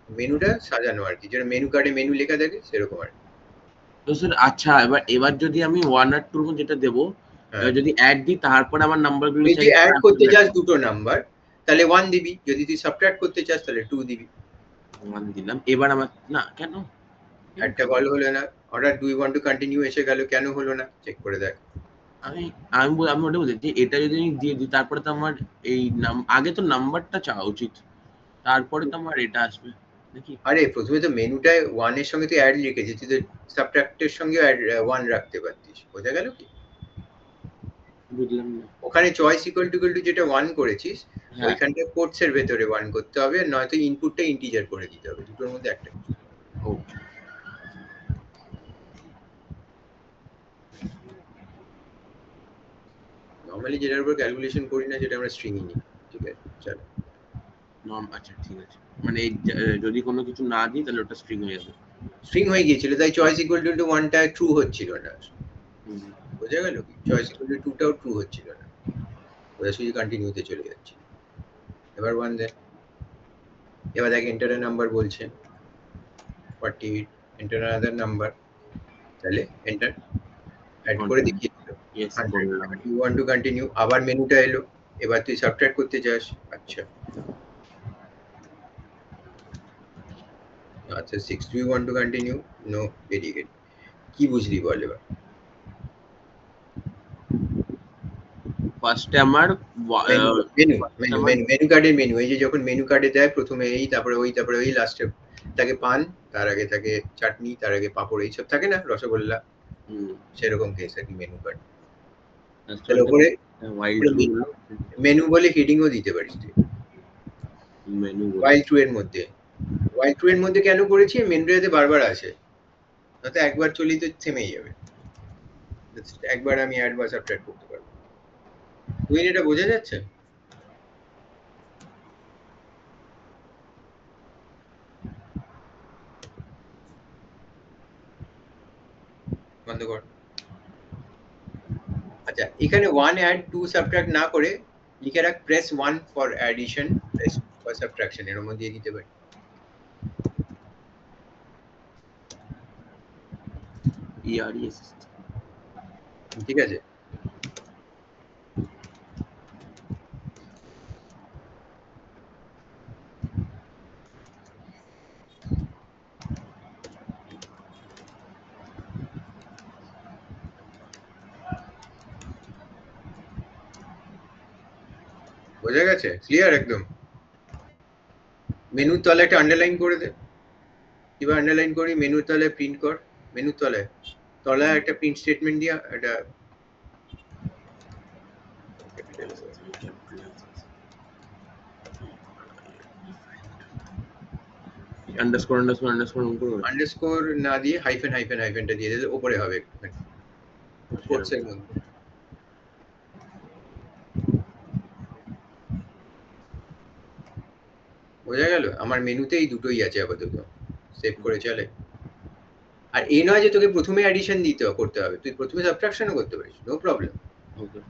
মেনুটা সাজানো আর কি, যেটা মেনু কার্ডে মেনু লেখা থাকে সেরকম আর কি। তো স্যার আচ্ছা এবার যদি আমি 1 আর 2 যেটা দেব হ্যাঁ, এবার যদি অ্যাড দিই তারপর আমার নাম্বারগুলো তুই যদি চাই অ্যাড করতে চাস দুটো নাম্বার তাহলে 1 দিবি, যদি তুই সাবট্রাক্ট করতে চাস তাহলে 2 দিবি। 1 দিলাম এবার আমার না কেন একটা কল হলো না, order do you want to continue এসে গেল, কেন হলো না চেক করে দেখ। আমি আমি ওটা বলছি যে এটা যদি আমি দিয়ে দিই তারপরে তো আমার এই আগে তো নাম্বারটা চাওয়া উচিত তারপরে তো আমার এটা আসবে নাকি আরে প্রথমে তো মেনুটায় 1 এর সঙ্গে তুই অ্যাড লিখেছিস, তুই তো সাবট্রাক্টের সঙ্গে অ্যাড 1 রাখতে পারতিস। বোঝা গেল কি? বুঝলাম না ওখানে চয়েস ইকুয়াল টু যেটা 1 করেছিস হ্যাঁ ওইখানটা কোটস এর ভেতরে 1 করতে হবে, নয়তো ইনপুটটা ইন্টিজার করে দিতে হবে, দুটোর মধ্যে একটা। ওকে নরমালি যেটার উপর ক্যালকুলেশন করি না সেটা আমরা স্ট্রিংই নিই, ঠিক আছে? চলো নাম আচ্ছা ঠিক আছে মানে এই যদি কোনো কিছু না দিই তাহলে ওটা স্ট্রিং হয়ে যাবে স্ট্রিং হয়ে গিয়েছিল, তাই চয়েস ইকুয়াল টু 1 টা ট্রু হচ্ছিল না। হুম, বোঝা গেল কি? চয়েস ইকুয়াল টু 2 টাও ট্রু হচ্ছিল না, ওটা শুধু কন্টিনিউতে চলে যাচ্ছে। এবার 1 দে। এবার দেখ এন্টার এ নাম্বার বলছে 48, এন্টার আনাদার নাম্বার, তাহলে এন্টার অ্যাড করে দেখিয়ে দিল yes 100। বললাম ইউ ওয়ান্ট টু কন্টিনিউ, আবার মেনুটা এলো, এবার তুই সাবট্রাক্ট করতে চাস। আচ্ছা আচ্ছা 6 do you want to continue, no, very good. কি বুঝলি বল এবার? ফার্স্টে আমার মেনু কার্ডের মেনু, এই যে যখন মেনু কার্ডে দেয় প্রথমে এই, তারপরে ওই, তারপরে ওই, লাস্টে থাকে পান, তার আগে থাকে চাটনি, তার আগে পাঁপড়, এইসব থাকে না, রসগোল্লা, সেরকম কেস আর কি মেনু কার্ড। তাহলে ওপরে মেনু বলে হেডিংও দিতে পারিস তুই। মেনু ওয়াইল ট্রু এর মধ্যে, ওয়াইল ট্রু এর মধ্যে কেন করেছি? মেনুটাতে বারবার আছে, তাতে একবার চলেই তো থেমেই যাবে, একবার আমি অ্যাড বা সাবট্রাক্ট করতে পারবো। তুই এটা বোঝা যাচ্ছে? বন্ধ কর। আচ্ছা এখানে 1 অ্যাড 2 সাবট্রাক্ট না করে লিখে রাখ press 1 for addition, press 2 for subtraction, এর মধ্যে দিয়ে দিতে পারি। ERES ঠিক আছে? বোঝা গেছে? ক্লিয়ার একদম? মেনুর তলায় একটা আন্ডারলাইন করে দে। কিভাবে আন্ডারলাইন করি? মেনুর তলায় প্রিন্ট কর। মেনুর তলায় একটা প্রিন্ট স্টেটমেন্ট দিয়া একটা আন্ডারস্কোর আন্ডারস্কোর না দিয়ে হাইফেনটা দিয়ে দিলে ওপরে হবে একটুখানি। কোটস এর মধ্যে। বোঝা গেল? আমার মেনুতে এই দুটোই আছে আপাতত। সেভ করে চলে। আর এই নয় যে তোকে প্রথমে অ্যাডিশন করতে হবে। তুই প্রথমে সাবট্রাকশনও করতে পারিস। No problem.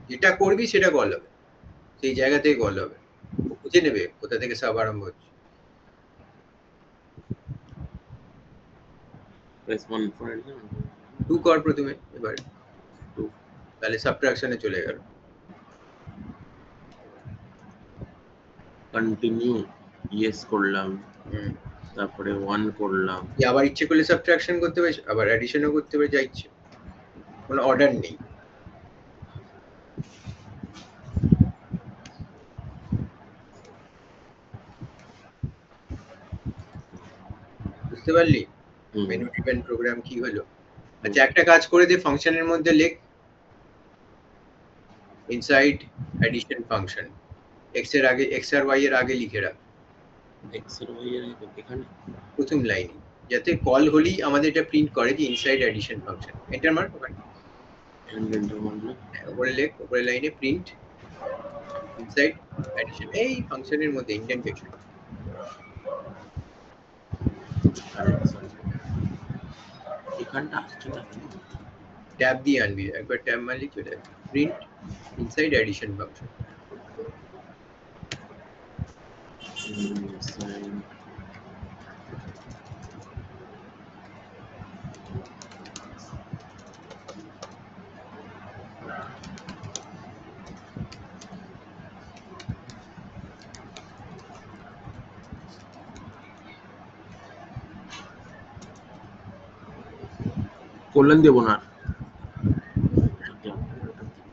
যেটা করবি সেটা কল হবে। সেই জায়গা থেকে কল হবে। ও বুঝে নেবে কোথা থেকে সাব আরম্ভ হচ্ছে। press 1 for example 2 কর প্রথমে এবার। 2 তাহলে সাবট্রাকশনে চলে গেল। কন্টিনিউ ইয়েস করলাম, হুম। তারপরে 1 করলাম। তুই আবার ইচ্ছে করলে সাবট্রাকশন করতে পারিস, আবার অ্যাডিশনও করতে পারিস, যা ইচ্ছে। কোনো অর্ডার নেই। বুঝতে পারলি? মেনু ডিপেন্ড প্রোগ্রাম কি হলো? আচ্ছা একটা কাজ করে দে, ফাংশনের মধ্যে লেখ ইনসাইড অ্যাডিশন ফাংশন। এক্স এর আগে এক্স আর ওয়াই এর আগে লিখে রাখ x এর y এর এখানে প্রথম লাইনে, যাতে কল হলেই আমাদের এটা প্রিন্ট করে যে ইনসাইড অ্যাডিশন ফাংশন। এন্টার মার ওখানে। এন্টার মারলে উপরে লেখ, উপরে লাইনে প্রিন্ট ইনসাইড অ্যাডিশন, এই ফাংশনের মধ্যে ইন্ডেন্টেশন। এখানটা আসছে না। ট্যাব দিয়ে আনবি, একবার ট্যাব মারলি চলে যাবে। Print inside addition function. Kalyan দেব না।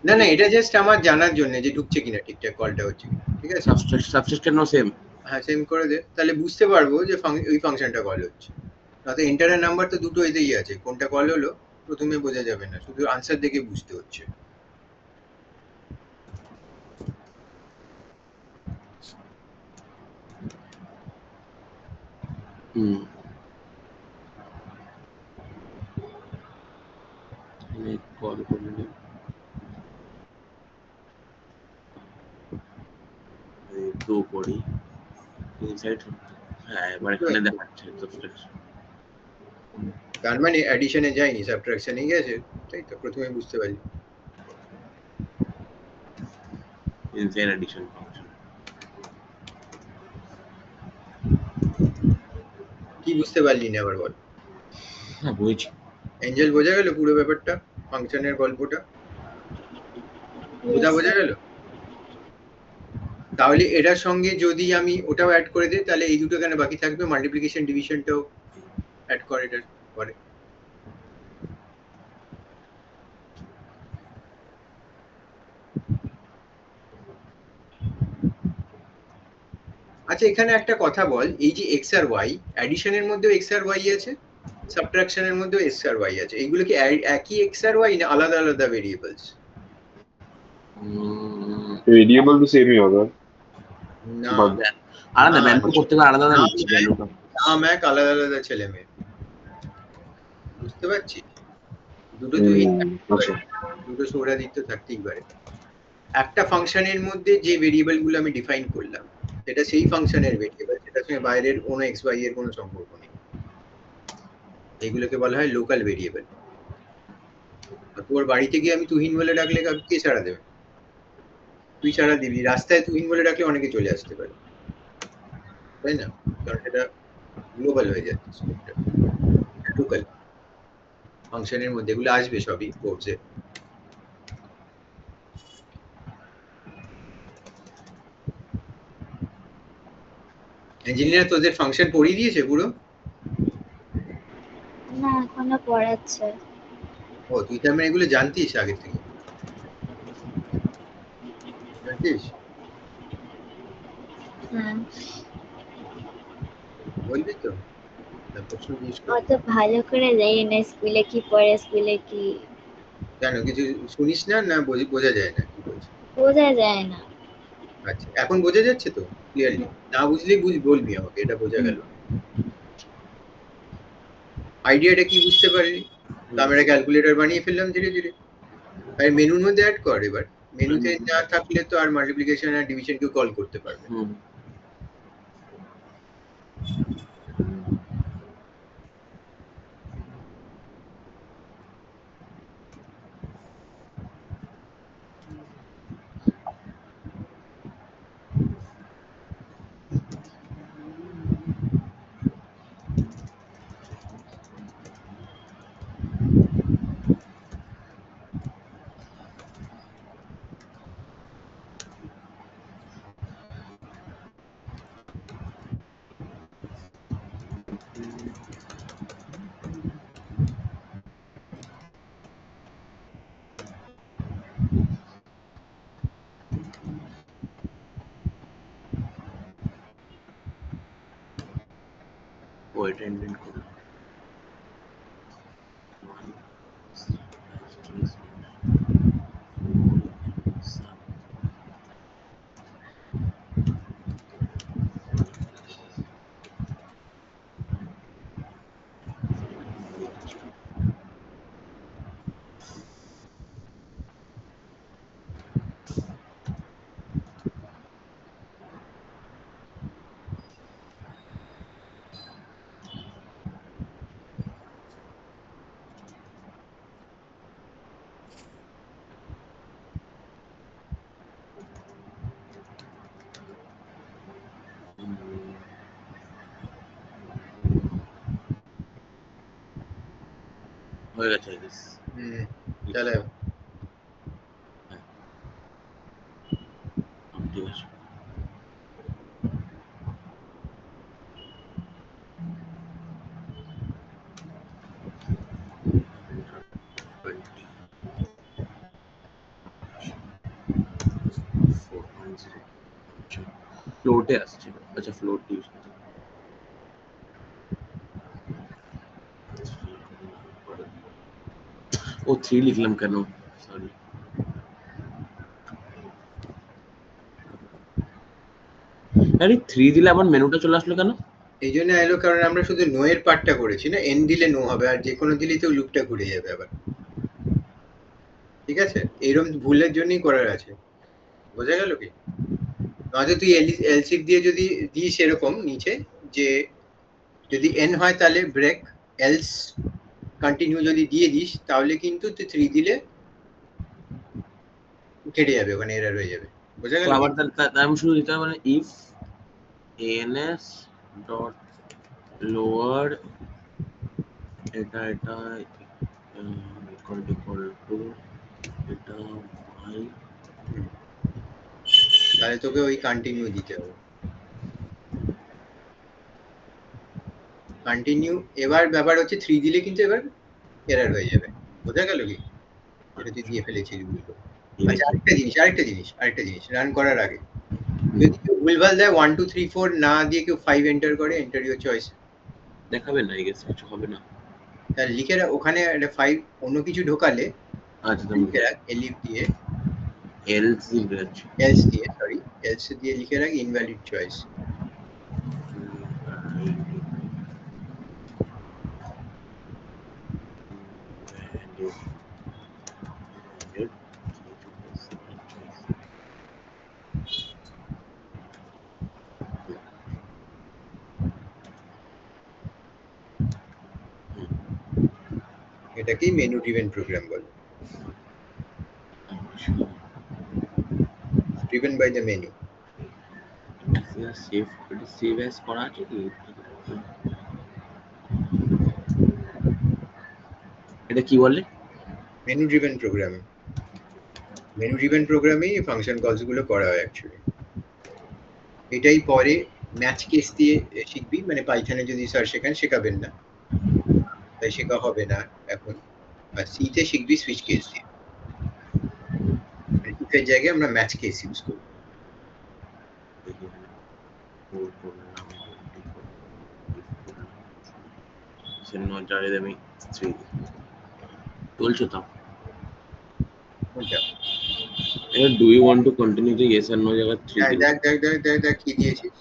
না না, এটা জাস্ট আমার জানার জন্য যে ঢুকছে কিনা ঠিকঠাক, কলটা হচ্ছে কিনা। ঠিক আছে? Subscription same. হ্যাঁ সেম করে দে, তাহলে বুঝতে পারবো যে ওই ফাংশনটা কল হচ্ছে। তাতে এন্টারের নাম্বার তো দুটো এতেই আছে, কোনটা কল হলো প্রথমে বোঝা যাবে না, শুধু আনসার দেখে বুঝতে হচ্ছে। কল করলে টু করি ইনসাইড। হ্যাঁ এবার এখানে দেখাচ্ছে সাবস্ক্রিপশন। তার মানে অ্যাডিশনে যায়নি, সাবট্রাকশনে গেছে, তাই তো প্রথমে বুঝতে পারলি। ইনসাইড অ্যাডিশন ফাংশন কি বুঝতে পারলি না আবার বল। হ্যাঁ বুঝছি। এঞ্জেল বোঝা গেল পুরো ব্যাপারটা, ফাংশনের গল্পটা বোঝা গেল? তাহলে এটার সঙ্গে যদি আমি ওটাও অ্যাড করে দিই, তাহলে এই দুটো কেন বাকি থাকবে? মাল্টিপ্লিকেশন ডিভিশনটাও অ্যাড করে এটার পরে। আচ্ছা এখানে একটা কথা বল, এই যে এক্স আর ওয়াই, অ্যাডিশনের মধ্যেও এক্স আর ওয়াই আছে, সাবট্রাকশনের মধ্যেও এক্স আর ওয়াই আছে, এইগুলো কি একই এক্স আর ওয়াই না আলাদা আলাদা ভেরিয়েবলস? ভেরিয়েবল তো সেমই হবে। না, আলাদা ভ্যালু করতে গেলে আলাদা আলাদা নিচ্ছে ভ্যালুটা। নাম এক, আলাদা আলাদা ছেলে মেয়ে। বুঝতে পারছি? দুটো তুই আচ্ছা দুটো সৌরাদিত্য থাকতেই পারে। একটা ফাংশনের মধ্যে যে ভেরিয়েবল গুলো আমি ডিফাইন করলাম সেটা সেই ফাংশনের ভেরিয়েবল, সেটার সঙ্গে বাইরের কোনো এক্স ওয়াই এর কোনো সম্পর্ক নেই। এগুলোকে বলা হয় লোকাল ভেরিয়েবল। তোর বাড়িতে গিয়ে আমি তুহিন বলে ডাকলে কে ছাড়া দেবে? তুই ছাড়া দিবি। রাস্তায় তুহিন বলে ডাকলে অনেকে চলে আসতে পারে, তাই না? কারণ সেটা গ্লোবাল হয়ে যাচ্ছে, লোকাল। ফাংশনের মধ্যে এগুলো আসবে সবই কোর্সে। ইঞ্জিনিয়ার তোদের ফাংশন পড়িয়ে দিয়েছে পুরো? না এখনো পড়াচ্ছে। ও তুই তার মানে এগুলো জানতিস আগে থেকে? জানতিস? হ্যাঁ বলবি তো? না প্রশ্ন জিজ্ঞেস করবি? অত ভালো করে জানি না স্কুলে কি পড়ে, স্কুলে কি কেন কিছু শুনিস না, না বোঝা যায় না কি বলছে? বোঝা যায় না। আচ্ছা এখন বোঝা যাচ্ছে তো ক্লিয়ারলি? না বুঝলেই বলবি আমাকে, এটা বোঝা গেল। আইডিয়াটা কি বুঝতে পারলি? তো আমরা ক্যালকুলেটর বানিয়ে ফেললাম ধীরে ধীরে। আর মেনুর মধ্যে অ্যাড কর এবার। মেনুতে না থাকলে তো আর মাল্টিপ্লিকেশন আর ডিভিশন কেউ কল করতে পারবে না। হুম। ও এটা ইন্ডেন্ট করো। হয়ে গেছে I guess। চলে ঠিক আছে। ফ্লোটে আসছে। আচ্ছা ফ্লোট ইউজ করতে ও 3 লিখলাম কেন? সরি। আরে 3 দিলে আবার মেনুটা চলে আসলো কেন? এই জন্য এলো কারণ আমরা শুধু নো এর পার্টটা করেছি না, এন দিলে নো হবে আর যে কোনো দিলেই তো লুপটা ঘুরে যাবে আবার। ঠিক আছে, এরকম ভুলের জন্যই করার আছে। বোঝা গেল কি? নয়তো তুই এলসিফ দিয়ে যদি দিস এরকম নিচে যে যদি এন হয় তাহলে ব্রেক, এলস কন্টিনিউ যদি দিয়ে দিস তাহলে কিন্তু তুই 3 দিলে কেটে যাবে, ওখানে এরর হয়ে যাবে। বোঝা তো গেল কি? আবার তাহলে আমি শুধু দিতে হবে মানে if ans ডট লোয়ার এটা ইকুয়াল টু এটা y তাহলে তোকে ওই কন্টিনিউ দিতে হবে। কন্টিনিউ এবার ব্যাপার হচ্ছে 3 দিলে কিন্তু এবার এরর হয়ে যাবে। বোঝা গেল কি? এটা তুই দিয়ে ফেলেছিস ভুল করে। আচ্ছা আরেকটা জিনিস রান করার আগে যদি কেউ ভুলভাল দেয় 1 2 3 4 না দিয়ে কেউ 5 এন্টার করে, এন্টার ইউর চয়েস, দেখাবে না I guess কিছু হবে না। তাহলে লিখে রাখ ওখানে একটা 5 অন্য কিছু ঢোকালে আচ্ছা লিখে রাখ এলিফ দিয়ে, else আছে এলস দিয়ে সরি এলস দিয়ে লিখে রাখ ইনভ্যালিড চয়েস। এটাকেই মেনু ড্রিভেন প্রোগ্রাম বলে, driven by the menu. Save as করা আছে কি? এটা কি বলে? Menu driven programming. Menu driven প্রোগ্রামেই ফাংশন কলস গুলো করা হয় অ্যাকচুয়ালি। এটাই পরে ম্যাচ কেস দিয়ে শিখবি, মানে পাইথনে যদি স্যার শেখাবেন না, তাই শেখা হবে না এখন। আর সি তে শিখবি সুইচ কেস দিয়ে। if এর জায়গায় আমরা ম্যাচ কেস ইউজ করব। চলছে তো। কোনটা? Do you want to continue the yes আর নো জায়গায় 3 হ্যাঁ, দিলাম। দেখ কি দিয়েছিস?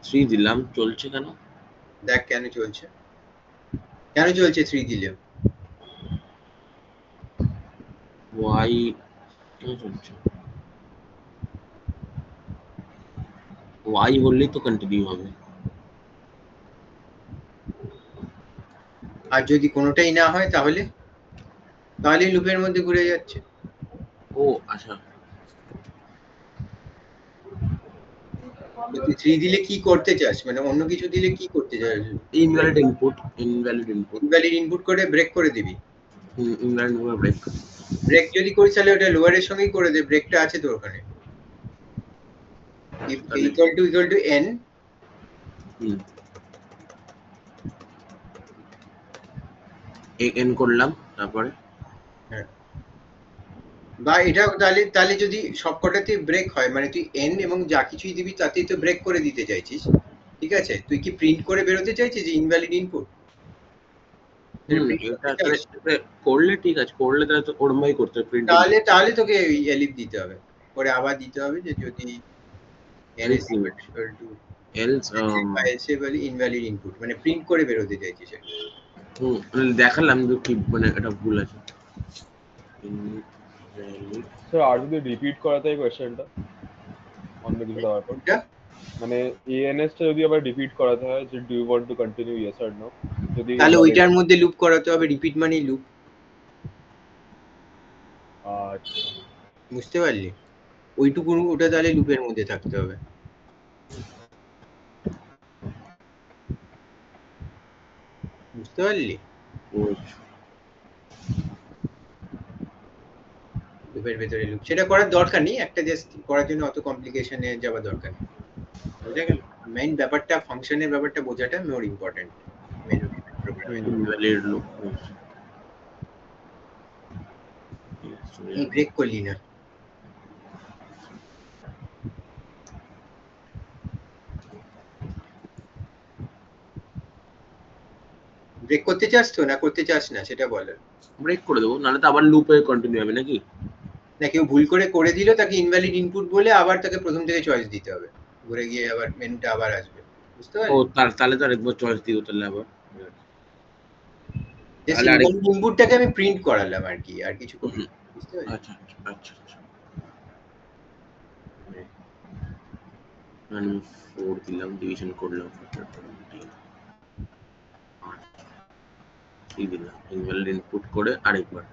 3 দিলাম, চলছে কেন? দেখ কেন চলছে? কেন চলছে 3 দিলে? ওয়াই কেন চলছে? ওয়াই বললেই তো কন্টিনিউ হবে। আর যদি কোনোটাই না হয় তাহলে? তাহলেই লুপের মধ্যে ঘুরে যাচ্ছে। ও আচ্ছা, তুই 3 দিলে কি করতে চাস? মানে অন্য কিছু দিলে কি করতে চাস? Invalid input, invalid input, invalid input করে ব্রেক করে দিবি। Invalid break. ব্রেক যদি করিস তাহলে ওটা লোয়ারের সঙ্গেই করে দে, ব্রেকটা আছে তো ওখানে। if তাহলে equal to n, এন করলাম, তারপরে হ্যাঁ, বা এটা তাহলে যদি সবকটাতে ব্রেক হয়, মানে তুই n এবং যা কিছুই দিবি তাতেই তো ব্রেক করে দিতে চাইছিস, ঠিক আছে? তুই কি প্রিন্ট করে বেরোতে চাইছিস যে ইনভ্যালিড ইনপুট? এটা করলে ঠিক আছে, করলে তাহলে তো ওরমই করতে হবে প্রিন্টিং। তাহলে তোকে এলিফ দিতে হবে, পরে আবার দিতে হবে যে যদি n is equal to else invalid input, মানে প্রিন্ট করে বেরোতে চাইছিস। দেখালাম যে কি, মানে এটা ভুল আছে। স্যার আর যদি রিপিট করা যায় কোয়েশ্চেনটা অন্য কিছু দেওয়ার পর, এটা মানে এএনএস টা যদি আবার রিপিট করাতে হয় যে do you want to continue yes or no, যদি তাহলে ওইটার মধ্যে লুপ করাতে হবে, রিপিট মানেই লুপ। আচ্ছা বুঝতে পারলি? ওইটুকু ওটা তাহলে লুপের মধ্যে থাকতে হবে। বুঝতে পারলি? লুপের ভেতরে লুপ, সেটা করার দরকার নেই, একটা জাস্ট করার জন্য অত কমপ্লিকেশনে যাওয়ার দরকার নেই। বুঝা গেল? মেইন ব্যাপারটা, ফাংশনের ব্যাপারটা বোঝাটা মোর ইম্পর্টেন্ট মেনু প্রোগ্রামে। Invalid loop. এই ব্রেক করলি না। ব্রেক করতে চাস তো না করতে চাস না সেটা বল। ব্রেক করে দেবো, নাহলে তো আবার লুপে কন্টিনিউ হবে নাকি? না, কেউ ভুল করে দিল, তাকে ইনভ্যালিড ইনপুট বলে আবার তাকে প্রথম থেকে চয়েস দিতে হবে, ঘুরে গিয়ে আবার মেনুটা আবার আসবে। বুঝতে ও পারলি? তাহলে তো আরেকবার চয়েস দিব তাহলে আবার। জাস্ট তাহলে আরেক ইনভ্যালিড ইনপুটটাকে আমি প্রিন্ট করালাম আর কি, আর কিছু করি। বুঝতে পারলি? আচ্ছা আচ্ছা আচ্ছা। আমি 4 দিলাম, ডিভিশন করলাম, 3 দিলাম, ইনভ্যালিড ইনপুট করে আরেকবার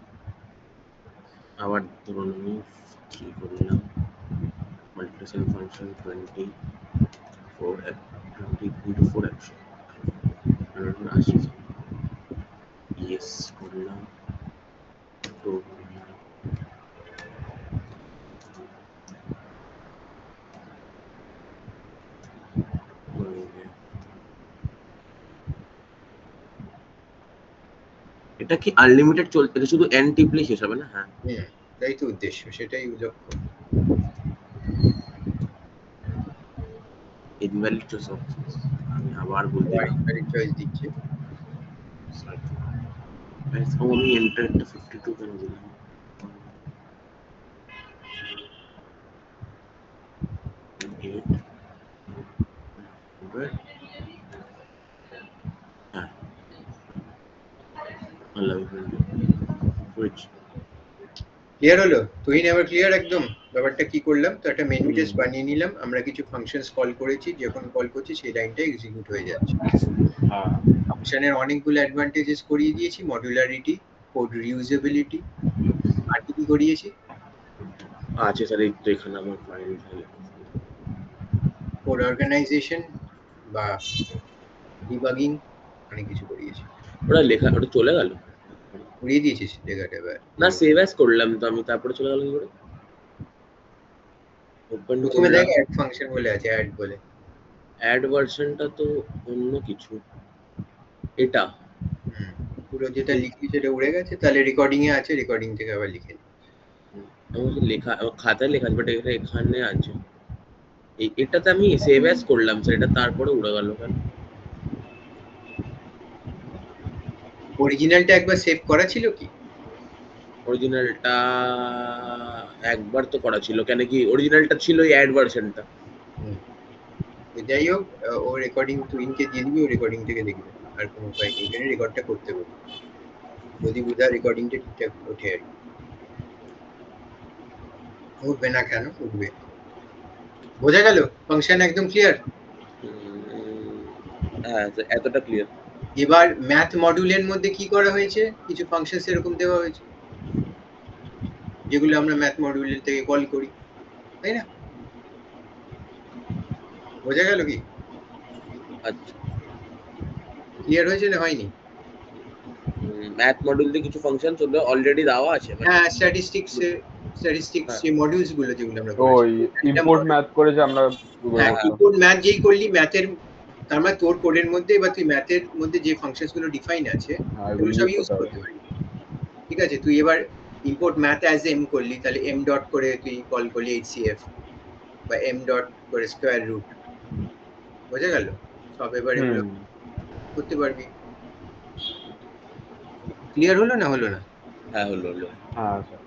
আবার ধরুন আমি 3 করলাম, মাল্টিপ্লিকেশন ফাংশন 20 into 4 অ্যাকশন আসছে, ইয়েস করলাম, তো এটা কি আনলিমিটেড চলছে? এটা শুধু এন টিপলেই শেষ হবে না? হ্যাঁ, তাই তো উদ্দেশ্য, সেটাই লক্ষ্য। ইনভ্যালিড চয়েস অপশনস আমি আবার বলতে ইনভ্যালিড চয়েস দিচ্ছে। আমি এন্টার একটা 52 কেন দিলাম? হ্যাঁ, ক্লিয়ার হলো? তুহিন এবার ক্লিয়ার একদম ব্যাপারটা কি করলাম? তো একটা মেনু জাস্ট বানিয়ে নিলাম, আমরা কিছু ফাংশনস কল করেছি, যখন কল করছি সেই লাইনটা এক্সিকিউট হয়ে যাচ্ছে। হ্যাঁ ফাংশনের অনেকগুলো অ্যাডভান্টেজেস করিয়ে দিয়েছি, মডুলারিটি, কোড রিউজেবিলিটি, আর কি করিয়েছি? আচ্ছা স্যার, এই তো এখানে আমার ফাইল কোড অর্গানাইজেশন বা ডিবাগিং, অনেক কিছু করিয়েছি। ওটা লেখা, ওটা চলে গেল। উড়িয়ে দিয়েছিস জায়গাটা এবার? না সেভ অ্যাজ করলাম তো আমি, তারপরে চলে গেল কি করে? ওপেন প্রথমে করলাম, দেখ অ্যাড ফাংশন বলে আছে, অ্যাড বলে। অ্যাড ভার্সনটা তো অন্য কিছু, এটা পুরো যেটা লিখলি সেটা উড়ে গেছে, তাহলে রেকর্ডিং এ আছে, রেকর্ডিং থেকে আবার লিখে নি। আমার তো লেখা, আমার খাতায় লেখা আছে, বাট এটা এখানে আছে। এটাতে আমি সেভ অ্যাজ করলাম সেটা, তারপরে উড়ে গেল কেন? অরিজিনালটা একবার সেভ করা ছিল কি? অরিজিনালটা একবার তো করা ছিল, কেন কি অরিজিনালটা ছিল এই অ্যাড ভার্সনটা। তো যাই হোক, ও রেকর্ডিং টুইনকে দিয়ে দিবি, ও রেকর্ডিং থেকে দেখবে। আর কোনো উপায় নেই, এখানে রেকর্ডটা করতে বলবি। যদি বোঝা রেকর্ডিংটা ঠিকঠাক ওঠে আর কি। উঠবে না কেন? উঠবে। বোঝা গেল? ফাংশন একদম ক্লিয়ার? হ্যাঁ এতটা ক্লিয়ার। এবার ম্যাথ মডিউলের মধ্যে কি করা হয়েছে? কিছু ফাংশন এরকম দেওয়া হয়েছে, যেগুলো আমরা ম্যাথ মডিউল থেকে কল করি, তাই না? বোঝা গেল কি? আচ্ছা, ক্লিয়ার হয়েছে না হয়নি? ম্যাথ মডিউল দিয়ে কিছু ফাংশন চলবে অলরেডি দেওয়া আছে মানে। হ্যাঁ, স্ট্যাটিস্টিক্স হ্যাঁ। যে মডিউলস গুলো যেগুলো আমরা তো করেছি, ইম্পোর্ট ম্যাথ করে যে আমরা হ্যাঁ, হ্যাঁ। ইনপুট ম্যাথ যেই করলি, ম্যাথের তার মানে তোর কোডের মধ্যে এবার তুই ম্যাথের মধ্যে যে ফাংশনস গুলো ডিফাইন আছে এগুলো সেগুলো সব use ইউজ করতে হবে। করতে পারবি। ঠিক আছে, তুই এবার ইম্পোর্ট ম্যাথ অ্যাজ এম করলি, তাহলে এম ডট করে তুই কল করলি এইচসিএফ, বা এম ডট করে স্কোয়ার রুট। বোঝা গেল? সব এবার এগুলো করতে পারবি। ক্লিয়ার হলো না হলো না? হ্যাঁ হলো হলো। হ্যাঁ স্যার।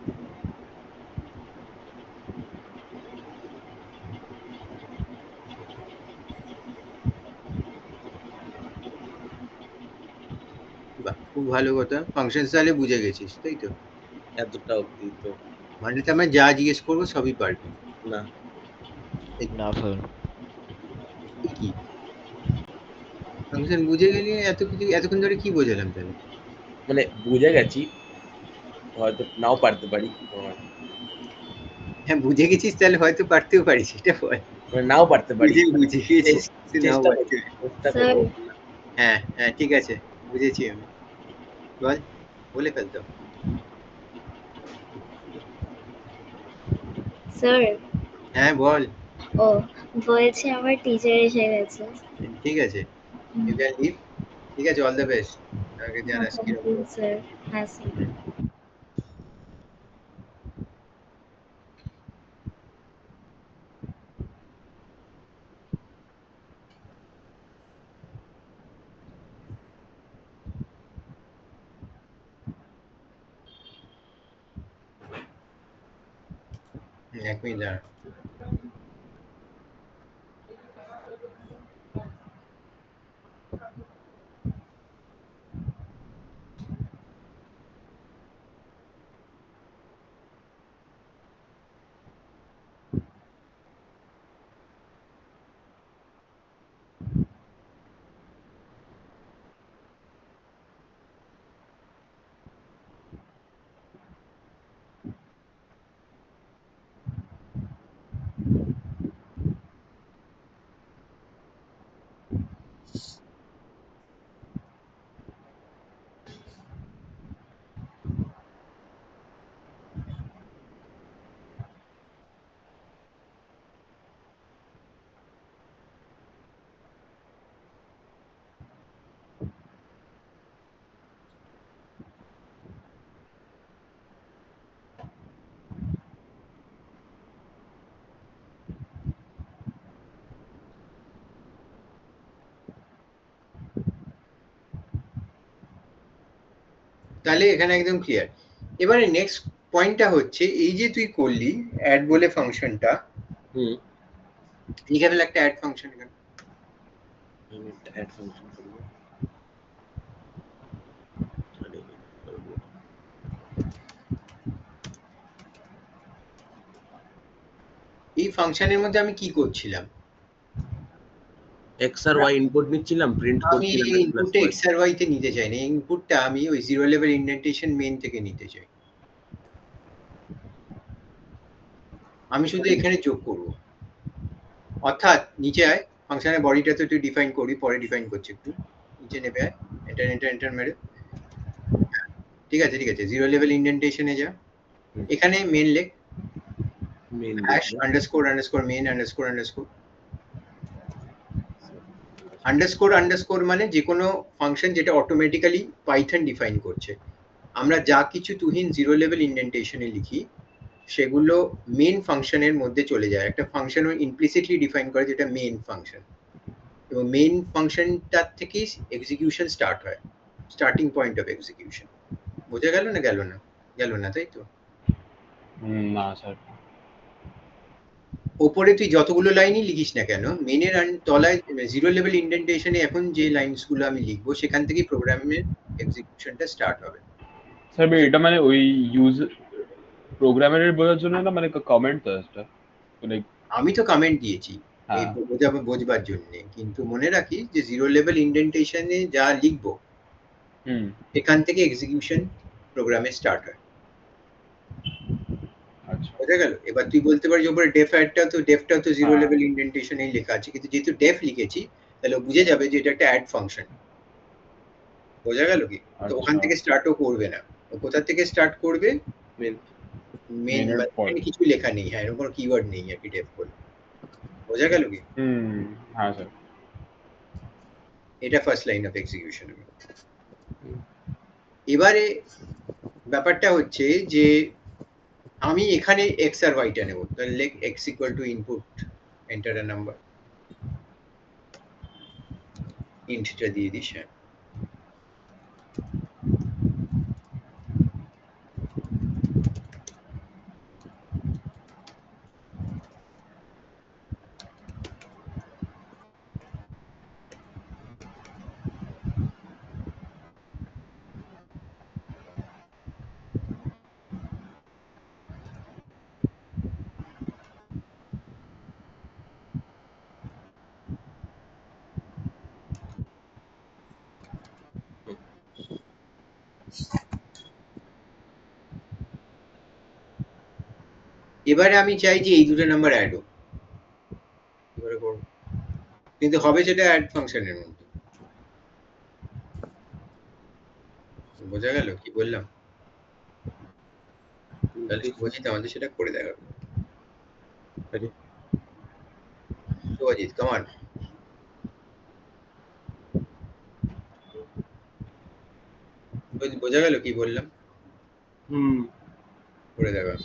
বাহ, খুব ভালো কথা। ফাংশনস তাহলে বুঝে গেছিস, তাই তো? এতটা অব্দি তো মানে তো আমরা যা জিজ্ঞেস করবো সবই পারবি। না। না ফেল। কি ফাংশন বুঝে গেলি, এত কিছু এতক্ষণ ধরে কি বোঝালাম তাহলে? মানে বুঝে গেছি, হয়তো নাও পারতে পারি, হ্যাঁ, বুঝে গেছিস তাহলে হয়তো পারতেও পারিস, এটা বল। মানে নাও পারতে পারি, বুঝে গেছিস, তুই নাও চেষ্টা পারতে করবো, পারিস। চেষ্টা স্যার, করবো। হ্যাঁ হ্যাঁ, ঠিক আছে, বুঝেছি আমি। বল, বলে ফেলতো। স্যার, হ্যাঁ বল। ও বলছি আমার টিচার এসে গেছে। ঠিক আছে, ইউ ক্যান লিভ। ঠিক আছে, অল দ্য বেস্ট। আমাকে জানাস থ্যাংক কিরকম। You sir. হ্যাঁ স্যার। এক মিনিট দাঁড়া। তাহলে এখানে একদম ক্লিয়ার। এবারে নেক্সট পয়েন্টটা হচ্ছে, এই যে তুই করলি অ্যাড বলে ফাংশনটা, লিখে ফেল একটা অ্যাড ফাংশন এখানে। আমি একটা অ্যাড ফাংশন করবো, এই ফাংশনের মধ্যে আমি কি করছিলাম? এক্স আর ওয়াই ইনপুট নিচ্ছিলাম, প্রিন্ট আমি করছিলাম এই x প্লাস ইনপুটটা ওয়াই। এক্স আর ওয়াই তে নিতে চাই না, এই ইনপুটটা আমি ওই জিরো লেভেল ইন্ডেন্টেশন মেইন থেকে নিতে চাই। আমি শুধু এখানে যোগ করব, অর্থাৎ নিচে আয়, ফাংশনের বডিটা তো তুই ডিফাইন করবি, পরে ডিফাইন করছি একটু। নিচে নেবে আয়, এন্টার এন্টার এন্টার মেরে ঠিক আছে, ঠিক আছে, জিরো লেভেল ইন্ডেন্টেশনে যা, হুম। এখানে মেন লেখ main hash underscore underscore main underscore underscore underscore underscore মানে যে কোনো ফাংশন যেটা অটোমেটিক্যালি পাইথন ডিফাইন করছে। আমরা যা কিছু তুহিন জিরো লেভেল ইন্ডেন্টেশনে লিখি সেগুলো মেন ফাংশনের মধ্যে চলে যায়। একটা ফাংশন ইমপ্লিসিটলি ডিফাইন করে যেটা মেন ফাংশন, এবং মেন ফাংশনটার থেকেই এক্সিকিউশন স্টার্ট হয়, স্টার্টিং পয়েন্ট অফ এক্সিকিউশন। বোঝা গেল না? গেল না? গেল না, তাই তো? না স্যার। ওপরে তুই যতগুলো লাইনই লিখিস না কেন, মেনের তলায় জিরো লেভেল ইন্ডেন্টেশনে এখন যে লাইনস গুলো আমি লিখবো সেখান থেকেই প্রোগ্রামের এক্সিকিউশনটা স্টার্ট হবে। স্যার এটা মানে ওই ইউজ প্রোগ্রামারের বোঝার জন্য না, মানে কমেন্ট তো এটা মানে। আমি তো কমেন্ট দিয়েছি এই হ্যাঁ। বোঝবার জন্য, কিন্তু মনে রাখিস যে জিরো লেভেল ইন্ডেন্টেশনে যা লিখবো হুম। এখান থেকে এক্সিকিউশন প্রোগ্রামে স্টার্ট হয়। আচ্ছা। বোঝা গেল? এবার তুই বলতে পারিস উপরে ডেফটা তো জিরো হ্যাঁ। লেভেল ইন্ডেন্টেশনেই লেখা আছে, কিন্তু যেহেতু ডেফ লিখেছি তাহলে ও বুঝে যাবে যে এটা একটা অ্যাড ফাংশন। বোঝা গেল কি? তো ওখান আচ্ছা। থেকে স্টার্টও করবে না। ও কোথা থেকে স্টার্ট করবে? মেন মেন মেনের মানে পরে। এখানে কিছু লেখা নেই, হ্যাঁ, এরকম কোনো কিওয়ার্ড নেই আর কি ডেফ বলে। বোঝা গেল কি? হুম। হ্যাঁ স্যার। এটা ফার্স্ট লাইন অফ এক্সিকিউশন। এবারে ব্যাপারটা হচ্ছে যে আমি এখানে এক্স আর ওয়াইটা নেব, তাহলে x equal to input enter a number, ইন্টটা দিয়ে দিস। হ্যাঁ, এবারে আমি চাই যে এই দুটো নাম্বার অ্যাড হোক। এবারে করব, কিন্তু হবে সেটা অ্যাড ফাংশনের মধ্যে। বোঝা গেল কি বললাম? তাহলে শুভজিৎ আমাদের সেটা করে দেখাবে। শুভজিৎ কামান, বোঝা গেল কি বললাম? হুম। করে দেখা।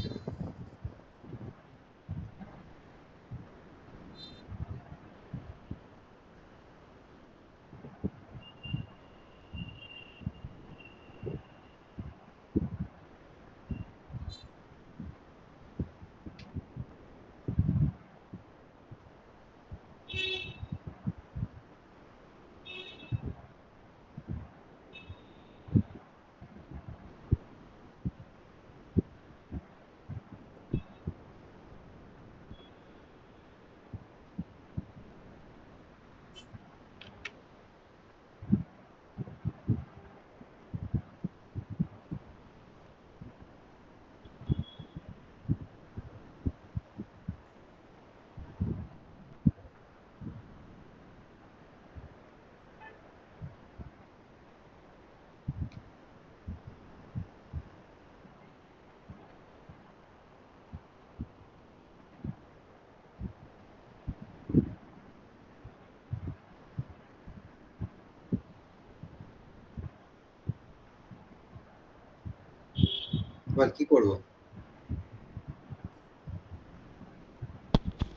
এবার কি করব?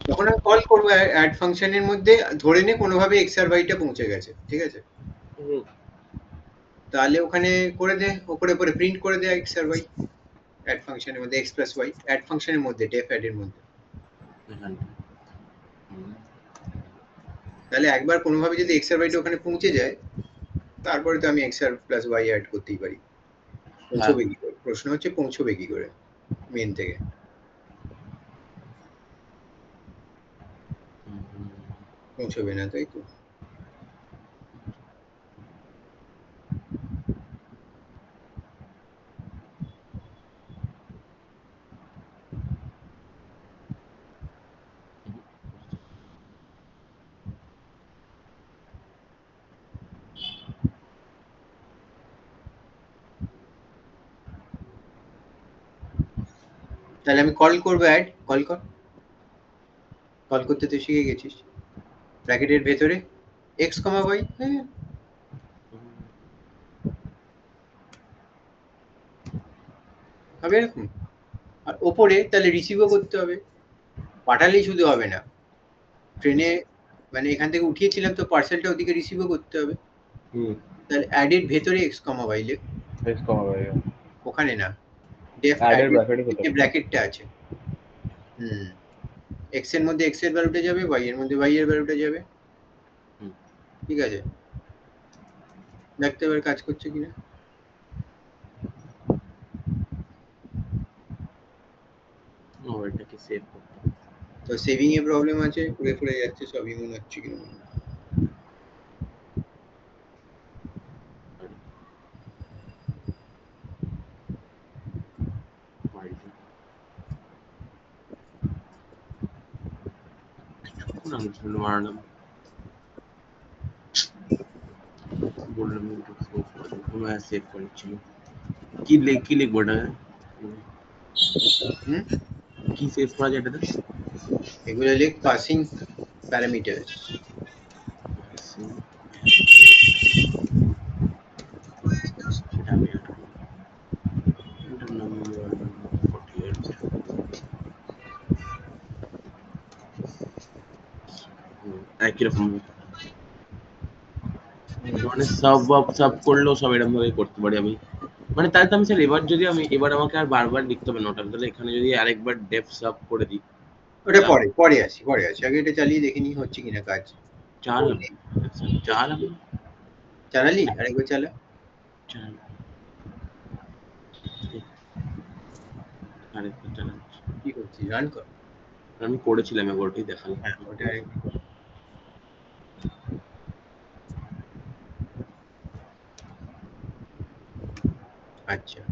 যখন আমি কল করবো অ্যাড ফাংশনের মধ্যে, ধরে নে কোনোভাবে এক্স আর ওয়াইটা পৌঁছে গেছে, ঠিক আছে? হুম। তাহলে ওখানে করে দে, ওপরে পরে প্রিন্ট করে দে এক্স আর ওয়াই অ্যাড ফাংশনের মধ্যে, এক্স প্লাস ওয়াই অ্যাড ফাংশনের মধ্যে, ডেফ অ্যাড এর মধ্যে। এখানটা। হুম। তাহলে একবার কোনোভাবে যদি এক্স আর ওয়াইটা ওখানে পৌঁছে যায়, তারপরে তো আমি এক্স আর প্লাস ওয়াই অ্যাড করতেই পারি। পৌঁছবে কি করে? প্রশ্ন হচ্ছে পৌঁছবে কি করে মেন থেকে? পৌঁছবে না, তাই তো? তাহলে আমি কল করবো, অ্যাড কল কর, কল করতে তো শিখে গেছিস। ব্র্যাকেটের ভেতরে এক্স কমা ওয়াই, হ্যাঁ হবে এরকম। আর ওপরে তাহলে রিসিভও করতে হবে, পাঠালেই শুধু হবে না, ট্রেনে মানে এখান থেকে উঠিয়েছিলাম তো পার্সেলটা ওদিকে রিসিভও করতে হবে। হুম তাহলে অ্যাডের ভেতরে এক্স কমা ওয়াই লেখ, বেশ কমা ভাই ওখানে না, ডেফ অ্যাডের অ্যাডের ব্র্যাকেটে নিচে ব্র্যাকেটটা আছে। এক্স এর মধ্যে এক্স এর ভ্যালুটা যাবে, ওয়াই এর মধ্যে ওয়াই এর ভ্যালুটা যাবে। হুম। ঠিক আছে, দেখতে এবার কাজ করছে কিনা। ও এটাকে সেভ করতে তো সেভিং এ প্রবলেম আছে, ঘুরে ঘুরে যাচ্ছে সবই মনে হচ্ছে কিনা। পারি। কিছুক্ষণ আগে ছিল মারলাম, বললাম একটু সেভ করে দিই, কোনো সেভ করেছিল। কি লিখবো এটা, হুম, কি সেভ করা যায় এটাতে? এগুলো লেখ পাসিং প্যারামিটারস। সেটা আমি add করবো। এটার নাম 48 একই রকম, মানে সব করলেও সব এরকম ভাবে করতে পারি আমি। মানে তাহলে তো আমি স্যার এবার আমাকে আর বারবার লিখতে হবে না ওটা, তাহলে এখানে যদি আরেকবার ডেফ সাব করে দিই ওটা তাহলে পরে পরে আসি, আগে এটা চালিয়ে দেখে নি হচ্ছে কিনা কাজ। চালাবো চালালি আরেকবার চালা, আরেকবার চালাচ্ছি। কি করছিস, রান কর। আমি করেছিলাম একবার, ওটাই দেখালাম। হ্যাঁ ওটা আরেকবার কর। আচ্ছা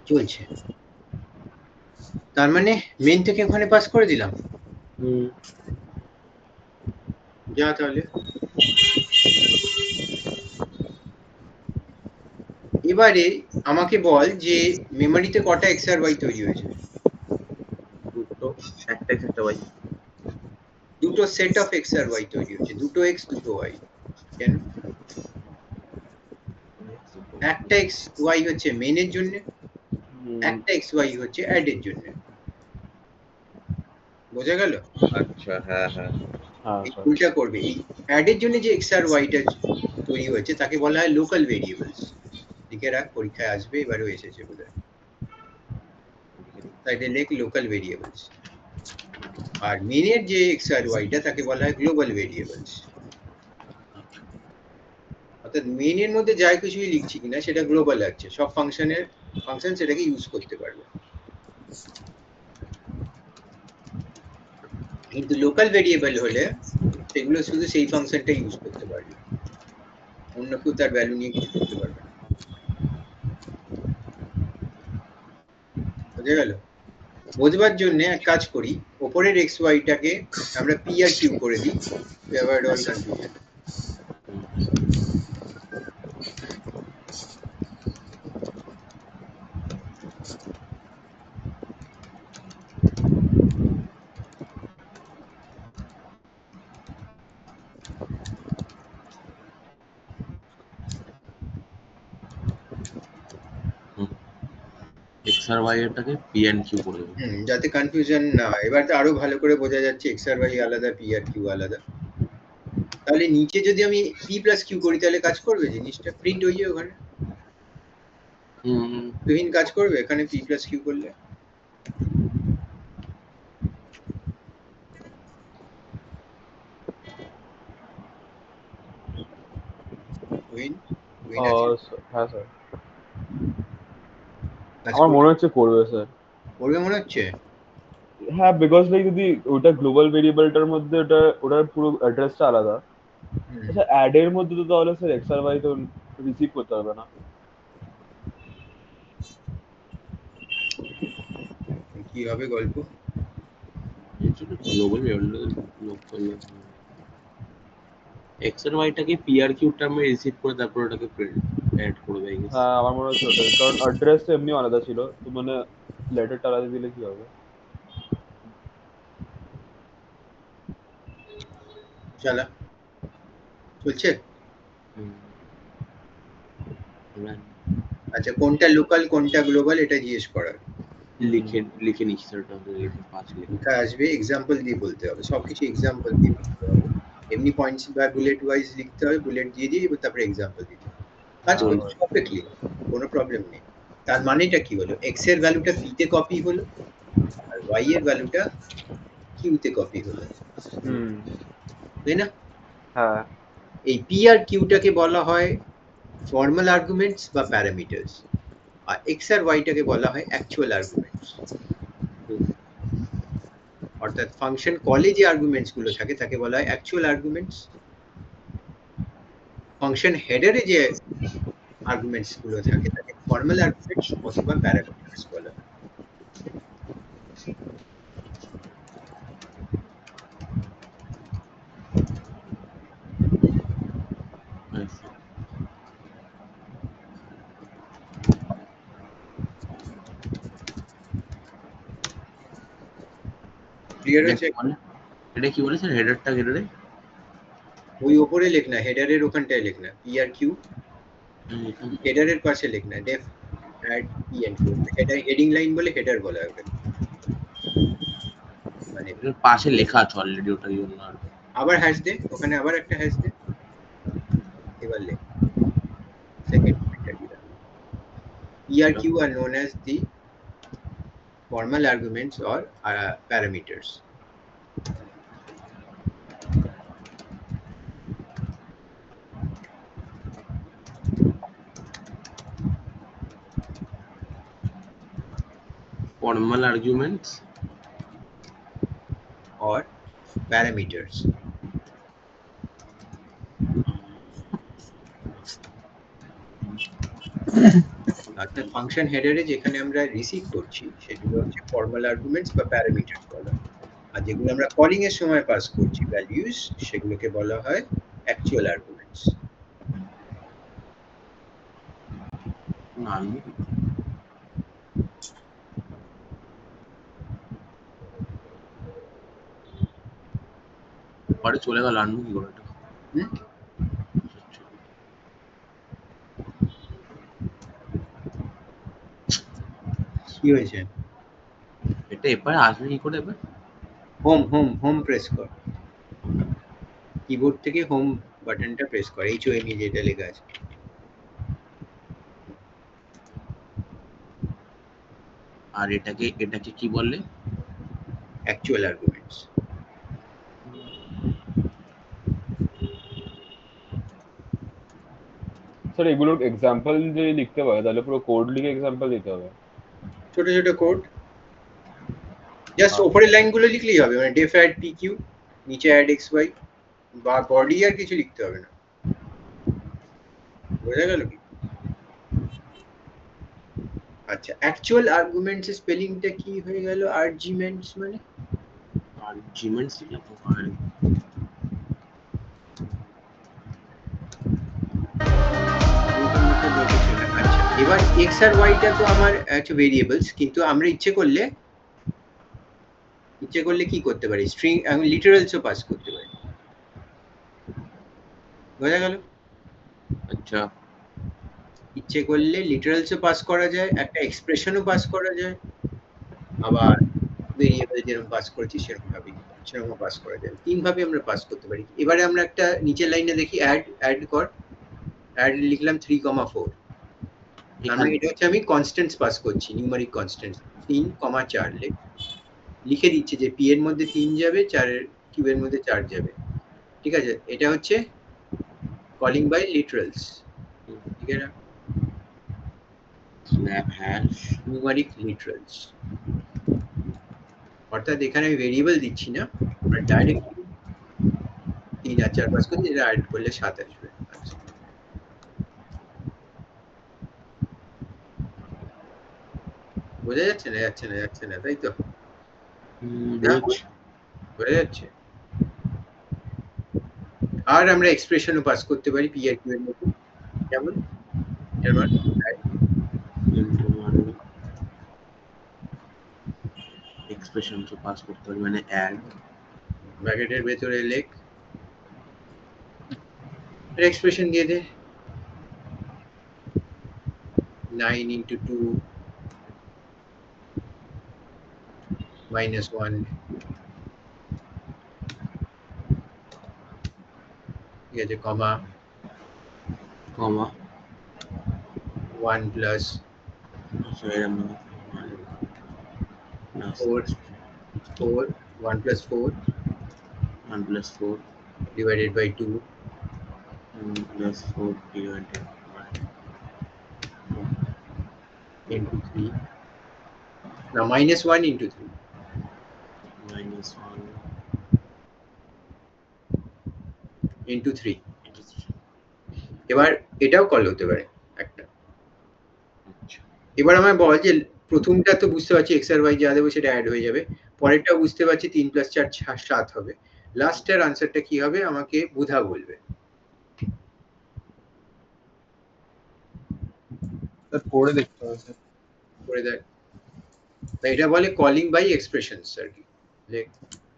চলছে, তার মানে মেন থেকে ওখানে পাস করে দিলাম। হুম যা তাহলে, এবারে আমাকে বল যে মেমোরিতে কটা এক্স আর ওয়াই তৈরি হয়েছে। দুটো, একটা ওয়াই। দুটো সেট অফ এক্স আর ওয়াই তৈরি হয়েছে, দুটো এক্স দুটো ওয়াই। কেন? একটা এক্স ওয়াই হচ্ছে মেনের জন্য, একটা এক্স ওয়াই হচ্ছে অ্যাড এর জন্য। বোঝা গেল? আচ্ছা হ্যাঁ হ্যাঁ। হ্যাঁ এই স্যার ভুলটা করবে, এই অ্যাড এর জন্য যে এক্স আর ওয়াইটা তৈরি হয়েছে তাকে বলা হয় লোকাল ভেরিয়েবলস। লিখে রাখ, পরীক্ষায় আসবে, এবারেও এসেছে বোধহয়। তাই এটা লেখ লোকাল ভেরিয়েবলস। আর মেনের যে এক্স আর ওয়াইটা তাকে বলা হয় গ্লোবাল ভেরিয়েবলস। অর্থাৎ মেনের মধ্যে যাই কিছুই লিখছি কিনা সেটা গ্লোবাল আছে, সব ফাংশন সেটাকে ইউজ করতে পারবে। কিন্তু লোকাল ভেরিয়েবল হলে সেগুলো শুধু সেই ফাংশনটা ইউজ করতে পারবে, অন্য কেউ তার ভ্যালু নিয়ে কিছু করতে পারবে না। বোঝা গেল? বোঝবার জন্য এক কাজ করি, ওপরের এক্স ওয়াইটাকে আমরা পি আর কিউ করে দিই, to avoid all confusion। X আর ওয়াই এরটাকে পি এন্ড কিউ করে দেবো। যাতে কনফিউশন না হয়। এবার তো আরো ভালো করে বোঝা যাচ্ছে এক্স আর ওয়াই আলাদা, পি আর কিউ আলাদা। তাহলে নিচে যদি আমি পি প্লাস কিউ করি তাহলে কাজ করবে, জিনিসটা প্রিন্ট হয়ে যাবে ওখানে, হুম তুহিন কাজ করবে এখানে পি প্লাস কিউ করলে। তুহিন তুহিন আছে, হ্যাঁ স্যার কাজ আমার করবে মনে হচ্ছে করবে স্যার। করবে মনে হচ্ছে। হ্যাঁ বিকজ লাইক যদি ওটা গ্লোবাল ভেরিয়েবলটার মধ্যে ওটার পুরো অ্যাড্রেসটা আলাদা, আচ্ছা অ্যাড এর মধ্যে তো তাহলে স্যার এক্স আর ওয়াই তো রিসিভ করতে হবে না। কি হবে গল্প? এর জন্য গ্লোবাল লোক করলে এক্স আর ওয়াইটাকে পি আর কিউ টার্মে রিসিভ করে তারপর ওটাকে অ্যাড করবে আই গেস। হ্যাঁ আমার মনে হচ্ছে ওটাই, কারণ অ্যাড্রেস তো এমনি আলাদা ছিল, তো মানে লেটারটা আলাদা দিলে কি হবে? চালা চলছে। আচ্ছা কোনটা লোকাল কোনটা গ্লোবাল এটা জিজ্ঞেস করার, লিখে লিখে নিচ্ছি স্যার, ওটা লিখে 5 লিখে। লেখা আসবে, এক্সাম্পল দিয়ে বলতে হবে, সবকিছু এক্সাম্পল দিয়ে বলতে হবে। এমনি পয়েন্টস বা বুলেট ওয়াইজ লিখতে হবে, বুলেট দিয়ে দিয়ে এবার তারপরে এক্সাম্পল দিতে হবে। কাজ হ্যাঁ, করছে পারফেক্টলি, কোনো প্রবলেম নেই। তার মানেটা কি হলো, এক্স এর ভ্যালুটা পি তে কপি হলো আর ওয়াই এর ভ্যালুটা কিউ তে কপি হলো, হুম, তাই না? হ্যাঁ, এই পি আর কিউটাকে বলা হয় ফর্মাল আর্গুমেন্টস বা প্যারামিটার্স, আর এক্স আর ওয়াইটাকে বলা হয় অ্যাকচুয়াল আর্গুমেন্টস। অর্থাৎ ফাংশন কলে যে আর্গুমেন্টস গুলো থাকে তাকে বলা হয় অ্যাকচুয়াল আর্গুমেন্টস, ফাংশন হেডারে যে আর্গুমেন্টস গুলো থাকে তাকে ফর্মাল আর্গুমেন্টস অথবা প্যারামিটার্স বলা হয়। ক্লিয়ার হয়েছে? এটা কি বলে স্যার, হেডারটা হেডারে? ওই ওপরে লেখ না, হেডারের ওখানটায় লেখ না, পি আর কিউ হেডারের পাশে লেখ না, def add P and Q, header heading line বলে হেডার বলা হয় ওটাকে। মানে এটার পাশে লেখা আছে অলরেডি, ওটার জন্য আর আবার হ্যাশ দে, ওখানে আবার একটা হ্যাশ দে, এবার লেখ সেকেন্ড পয়েন্টটা কি দাঁড়ালো, পি আর কিউ আর known as the formal arguments or parameters. Formal arguments Or parameters. অর্থাৎ ফাংশন হেডারে যেখানে আমরা রিসিভ করছি সেগুলো হচ্ছে ফর্মাল আর্গুমেন্টস বা প্যারামিটারস বলা হয়, আর যেগুলো আমরা কলিং এর সময় পাস করছি ভ্যালুস সেগুলোকে বলা হয় অ্যাকচুয়াল আর্গুমেন্টস। আমি পরে চলে গেল, আনবো কি করে এটা? কি হয়েছে? এটা এবারে আসবে কি করে এবার? হোম হোম হোম প্রেস কর, কিবোর্ড থেকে হোম বাটনটা প্রেস কর, HOME যেটা লেখা আছে। আর এটাকে কি বললে? Actual arguments. স্যার এগুলোর এক্সাম্পল যদি লিখতে পারে তাহলে পুরো কোড লিখে এক্সাম্পল দিতে হবে। ছোট ছোট কোড, জাস্ট ওপরের লাইনগুলো লিখলেই হবে, মানে ডেফ অ্যাড পি কিউ, নিচে অ্যাড এক্স ওয়াই, বা বডি আর কিছু লিখতে হবে না, বোঝা গেল কি? আচ্ছা অ্যাকচুয়াল আর্গুমেন্টস এর স্পেলিংটা কি হয়ে গেল? আর্গুমেন্টস মানে আর্গুমেন্টস লিখলাম তো আচ্ছা এবার এক্স আর ওয়াইটা তো আমার একটা ভেরিয়েবলস, কিন্তু আমরা ইচ্ছে করলে কি করতে পারি, স্ট্রিং আমি লিটারালসও পাস করতে পারি, বোঝা গেল? আচ্ছা, ইচ্ছে করলে লিটারালসও পাস করা যায়, একটা এক্সপ্রেশনও পাস করা যায়, আবার ভেরিয়েবল যেরকম পাস করেছি সেরকম পাস করা যায়, তিন ভাবে আমরা পাস করতে পারি। এবারে আমরা একটা নিচের লাইনে দেখি, অ্যাড কর, অ্যাড লিখলাম 3,4, মানে এটা হচ্ছে আমি কনস্ট্যান্টস পাস করছি, নিউমেরিক কনস্ট্যান্টস, 3,4 লিখে দিচ্ছে যে পি এর মধ্যে 3 যাবে, 4 এর কিউ এর মধ্যে 4 যাবে, ঠিক আছে? এটা হচ্ছে কলিং বাই লিটারালস, ঠিক আছে? স্ন্যাপ হ্যাশ নিউমেরিক লিটারালস, অর্থাৎ এখানে আমি ভেরিয়েবল দিচ্ছি না, আমরা ডাইরেক্টলি 3 আর 4 পাস করছি, এটা অ্যাড করলে 7 আসবে। আচ্ছা বোঝা যাচ্ছে না? যাচ্ছে না তাই তো? বোঝা যাচ্ছে? আর আমরা এক্সপ্রেশনও পাস করতে পারি পি আর কিউ এর মধ্যে, যেমন এটার মান এক্সপ্রেশন পাস করতে হবে, মানে অ্যাড ব্র্যাকেটের ভেতরে লেখ এক্সপ্রেশন দিয়ে দে 9 into 2 minus 1 ঠিক আছে কমা কমা 1 plus আচ্ছা এরকম না 4 1 plus 4 1 plus 4 divided by 2 plus 4 divided by into 3 now minus 1 into 3 minus 1 into 3 into 3 এবার এটাও কল হতে পারে একটা আচ্ছা এবার আমায় বল যে প্রথমটা তো বুঝতে পারছি x আর y যা দেবো সেটা অ্যাড হয়ে যাবে পরেরটা বুঝতে পারছি 3 plus 4 7 হবে লাস্টের আনসারটা কি হবে আমাকে বুধা বলবে স্যার করে দেখতে হবে স্যার করে দেখ তাই এটা বলে কলিং বাই এক্সপ্রেশনস আর কি লেখ বলো তো।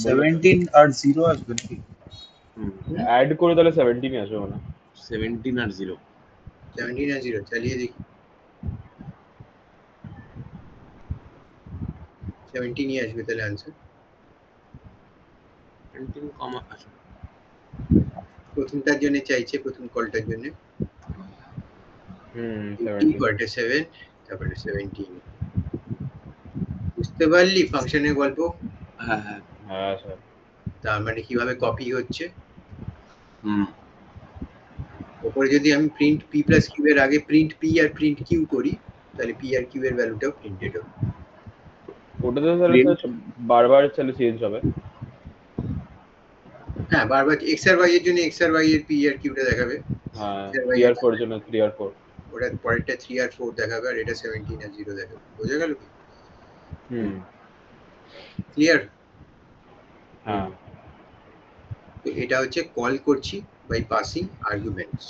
17 আর 0 আসবে নাকি অ্যাড করে তাহলে 17 আসবে মানে 17 আর 0 17 আর 0 চালিয়ে দেখি 17 ই আসবে তাহলে আনসার 17 কমা আচ্ছা প্রথমটার জন্য চাইছে প্রথম কলটার জন্য 17 47 তারপরে 17 বুঝতে পারলি ফাংশনের গল্প হ্যাঁ হ্যাঁ হ্যাঁ স্যার তার মানে কিভাবে কপি হচ্ছে হুম উপরে যদি আমি প্রিন্ট p প্লাস q এর আগে প্রিন্ট p আর প্রিন্ট q করি তাহলে p আর q এর ভ্যালুটাও প্রিন্টেড হবে ওটাতে তাহলে স্যার বারবার তাহলে চেঞ্জ হবে হ্যাঁ বারবার x আর y এর জন্য x আর y এর p আর q টা দেখাবে হ্যাঁ X আর y 3 আর এর 4 জন্য 3 আর 4 ওটা পরেরটা 3 আর 4 দেখাবে আর এটা 17 আর 0 দেখাবে বোঝা গেল কি ক্লিয়ার হ্যাঁ তো এটা হচ্ছে কল করছি বাই পাসিং আর্গুমেন্টস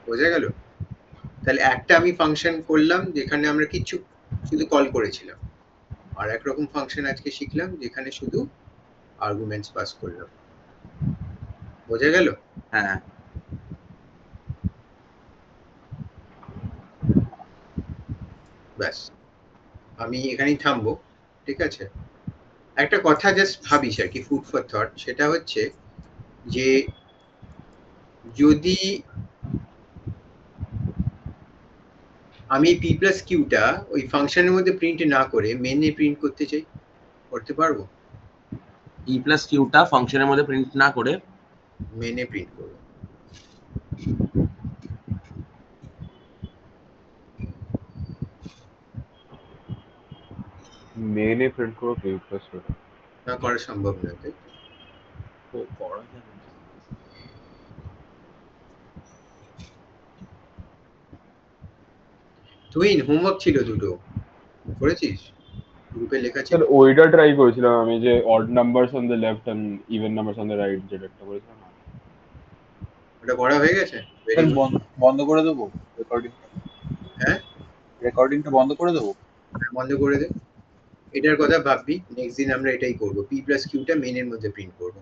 বোঝা গেল তাহলে একটা আমি ফাংশন করলাম যেখানে আমরা কিছু শুধু কল করেছিলাম আর একরকম ফাংশন আজকে শিখলাম যেখানে শুধু আর্গুমেন্টস পাস করলাম বোঝা গেল হ্যাঁ ব্যাস আমি এখানেই থামবো ঠিক আছে একটা কথা জাস্ট ভাবিস আর কি ফুড ফর থট সেটা হচ্ছে যে যদি আমি p প্লাস কিউটা ওই ফাংশনের মধ্যে প্রিন্ট না করে মেনে প্রিন্ট করতে চাই করতে পারবো e প্লাস কিউটা ফাংশনের মধ্যে প্রিন্ট না করে মেনে প্রিন্ট করবো মেনে প্রিন্ট করো q প্লাস না করা সম্ভব নয় তাই ও করা যাবে না। তুই হোমওয়ার্ক ছিল দুটো করেছিস গ্রুপে লেখা ছিল স্যার ওইটা ট্রাই করেছিলাম আমি যে odd numbers on the left and even numbers on the right যেটা একটা করেছিলাম না ওটা করা হয়ে গেছে Very স্যার good. বন্ধ করে দেবো রেকর্ডিংটা হ্যাঁ রেকর্ডিংটা বন্ধ করে দেবো বন্ধ করে দে এটার কথা ভাববি নেক্সট দিন আমরা এটাই করবো p প্লাস কিউটা মেনের মধ্যে প্রিন্ট করবো